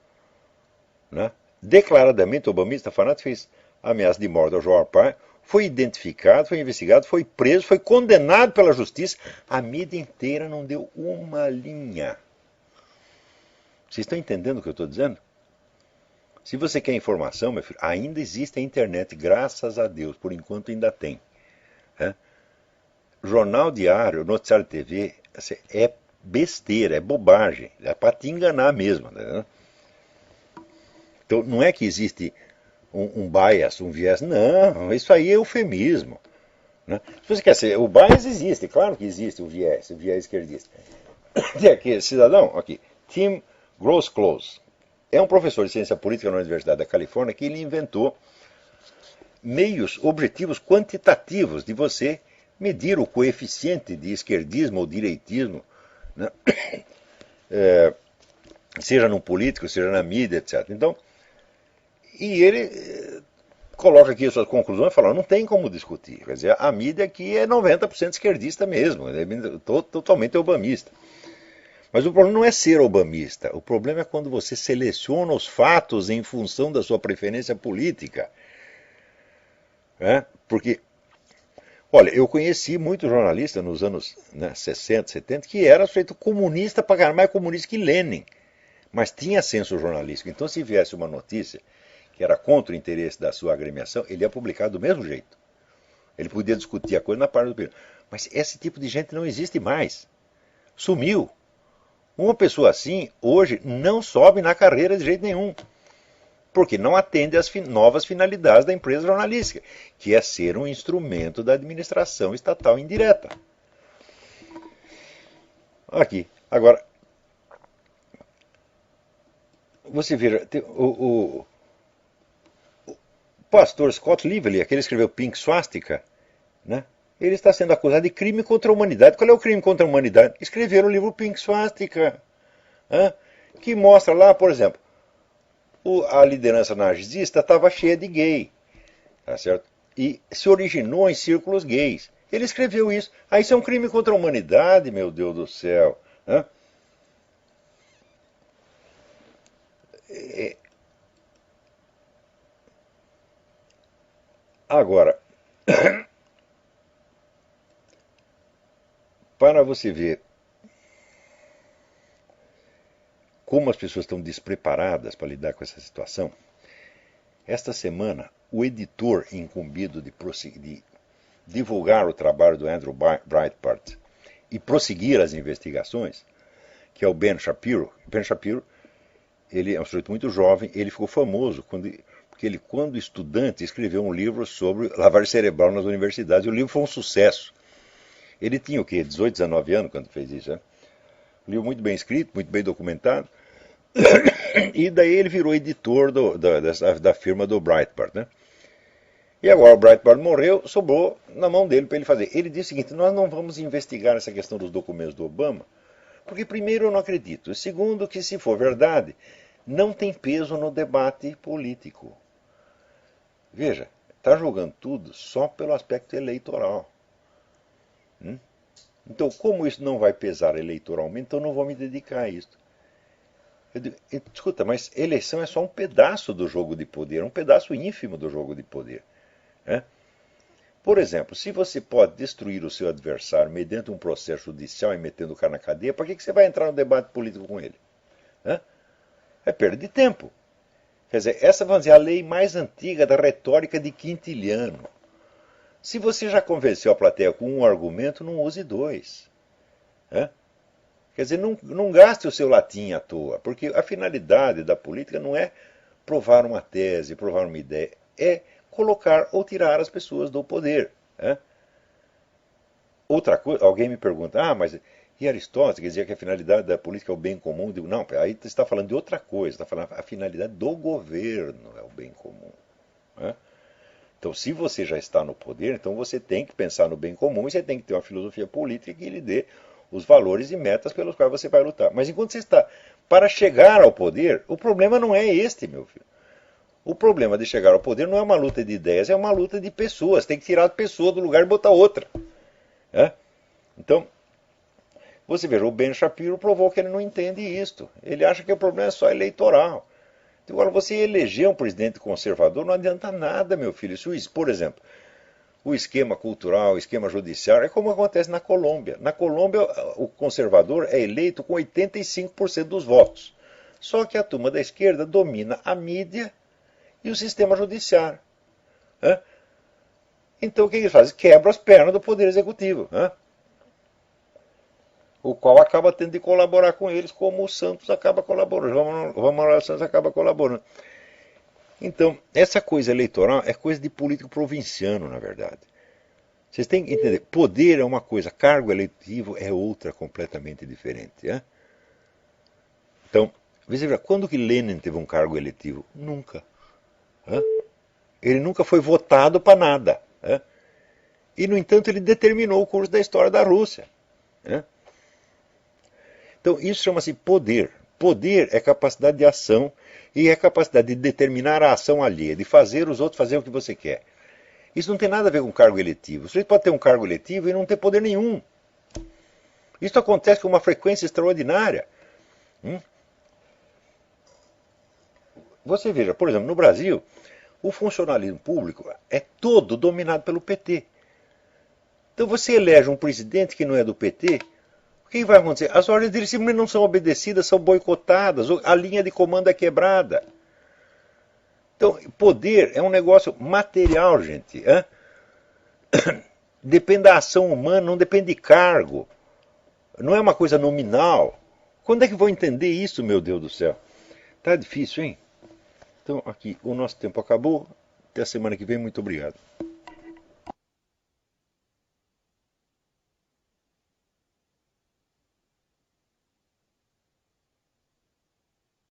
né? Declaradamente obamista fanático, fez ameaça de morte ao Joe Arpaio, foi identificado, foi investigado, foi preso, foi condenado pela justiça. A mídia inteira não deu uma linha. Vocês estão entendendo o que eu estou dizendo? Se você quer informação, meu filho, ainda existe a internet, graças a Deus, por enquanto ainda tem. É? Jornal diário, noticiário de TV, é besteira, é bobagem, é para te enganar mesmo. Né? Então não é que existe um bias, um viés, não, isso aí é eufemismo. Né? Se você quer ser, o bias existe, claro que existe o viés esquerdista. Tem aqui, cidadão, aqui, Tim Gross-Close, é um professor de ciência política na Universidade da Califórnia que ele inventou meios objetivos quantitativos de você medir o coeficiente de esquerdismo ou direitismo, né? Seja no político, seja na mídia, etc. Então, e ele coloca aqui as suas conclusões e fala, não tem como discutir. Quer dizer, a mídia aqui é 90% esquerdista mesmo, é totalmente obamista. Mas o problema não é ser obamista, o problema é quando você seleciona os fatos em função da sua preferência política. Porque, olha, eu conheci muitos jornalistas nos anos 60, 70, que era feito comunista para caramba, mais comunista que Lenin, mas tinha senso jornalístico. Então, se viesse uma notícia que era contra o interesse da sua agremiação, ele ia publicar do mesmo jeito. Ele podia discutir a coisa na parte do período. Mas esse tipo de gente não existe mais. Sumiu. Uma pessoa assim, hoje, não sobe na carreira de jeito nenhum. Porque não atende às novas finalidades da empresa jornalística, que é ser um instrumento da administração estatal indireta. Aqui. Agora, você veja, o pastor Scott Lively, aquele que escreveu Pink Swastika, né? Ele está sendo acusado de crime contra a humanidade. Qual é o crime contra a humanidade? Escrever o livro Pink Swastika, que mostra lá, por exemplo, a liderança nazista estava cheia de gay, tá certo? E se originou em círculos gays. Ele escreveu isso. Isso é um crime contra a humanidade, meu Deus do céu. Agora, para você ver como as pessoas estão despreparadas para lidar com essa situação, esta semana o editor incumbido de divulgar o trabalho do Andrew Breitbart e prosseguir as investigações, que é o Ben Shapiro. Ben Shapiro, ele é um sujeito muito jovem, ele ficou famoso porque ele, quando estudante, escreveu um livro sobre lavagem cerebral nas universidades, e o livro foi um sucesso. Ele tinha o quê? 18, 19 anos quando fez isso, né? Um livro muito bem escrito, muito bem documentado. E daí ele virou editor da firma do Breitbart, né? E agora o Breitbart morreu, sobrou na mão dele para ele fazer. Ele disse o seguinte, nós não vamos investigar essa questão dos documentos do Obama, porque primeiro eu não acredito, e segundo que se for verdade, não tem peso no debate político. Veja, está jogando tudo só pelo aspecto eleitoral. Então, como isso não vai pesar eleitoralmente, então eu não vou me dedicar a isso. Escuta, mas eleição é só um pedaço do jogo de poder, um pedaço ínfimo do jogo de poder. Né? Por exemplo, se você pode destruir o seu adversário mediante um processo judicial e metendo o cara na cadeia, para que você vai entrar no debate político com ele? Né? É perda de tempo. Quer dizer, essa vamos dizer, a lei mais antiga da retórica de Quintiliano. Se você já convenceu a plateia com um argumento, não use dois. Né? Quer dizer, não gaste o seu latim à toa, porque a finalidade da política não é provar uma tese, provar uma ideia, é colocar ou tirar as pessoas do poder. Né? Outra coisa, alguém me pergunta, mas e Aristóteles que dizia que a finalidade da política é o bem comum? Eu digo, não, aí você está falando de outra coisa, está falando a finalidade do governo é o bem comum. Né? Então, se você já está no poder, então você tem que pensar no bem comum e você tem que ter uma filosofia política que lhe dê os valores e metas pelos quais você vai lutar. Mas enquanto você está para chegar ao poder, o problema não é este, meu filho. O problema de chegar ao poder não é uma luta de ideias, é uma luta de pessoas. Tem que tirar a pessoa do lugar e botar outra. É? Então, você veja, o Ben Shapiro provou que ele não entende isto. Ele acha que o problema é só eleitoral. Agora, você eleger um presidente conservador não adianta nada, meu filho. Por exemplo, o esquema cultural, o esquema judiciário, é como acontece na Colômbia. Na Colômbia, o conservador é eleito com 85% dos votos. Só que a turma da esquerda domina a mídia e o sistema judiciário. Então, o que eles fazem? Quebra as pernas do Poder Executivo. O qual acaba tendo de colaborar com eles, como o Santos acaba colaborando, João Manuel Santos acaba colaborando. Então, essa coisa eleitoral é coisa de político provinciano, na verdade. Vocês têm que entender, poder é uma coisa, cargo eletivo é outra completamente diferente. Então, veja, quando que Lenin teve um cargo eletivo? Nunca. Ele nunca foi votado para nada. E, no entanto, ele determinou o curso da história da Rússia. Então, isso chama-se poder. Poder é capacidade de ação e é capacidade de determinar a ação alheia, de fazer os outros fazer o que você quer. Isso não tem nada a ver com cargo eletivo. Você pode ter um cargo eletivo e não ter poder nenhum. Isso acontece com uma frequência extraordinária. Você veja, por exemplo, no Brasil, o funcionalismo público é todo dominado pelo PT. Então você elege um presidente que não é do PT, o que vai acontecer? As ordens dele simplesmente não são obedecidas, são boicotadas, a linha de comando é quebrada. Então, poder é um negócio material, gente. Depende da ação humana, não depende de cargo. Não é uma coisa nominal. Quando é que vou entender isso, meu Deus do céu? Tá difícil, hein? Então, aqui, o nosso tempo acabou. Até a semana que vem. Muito obrigado.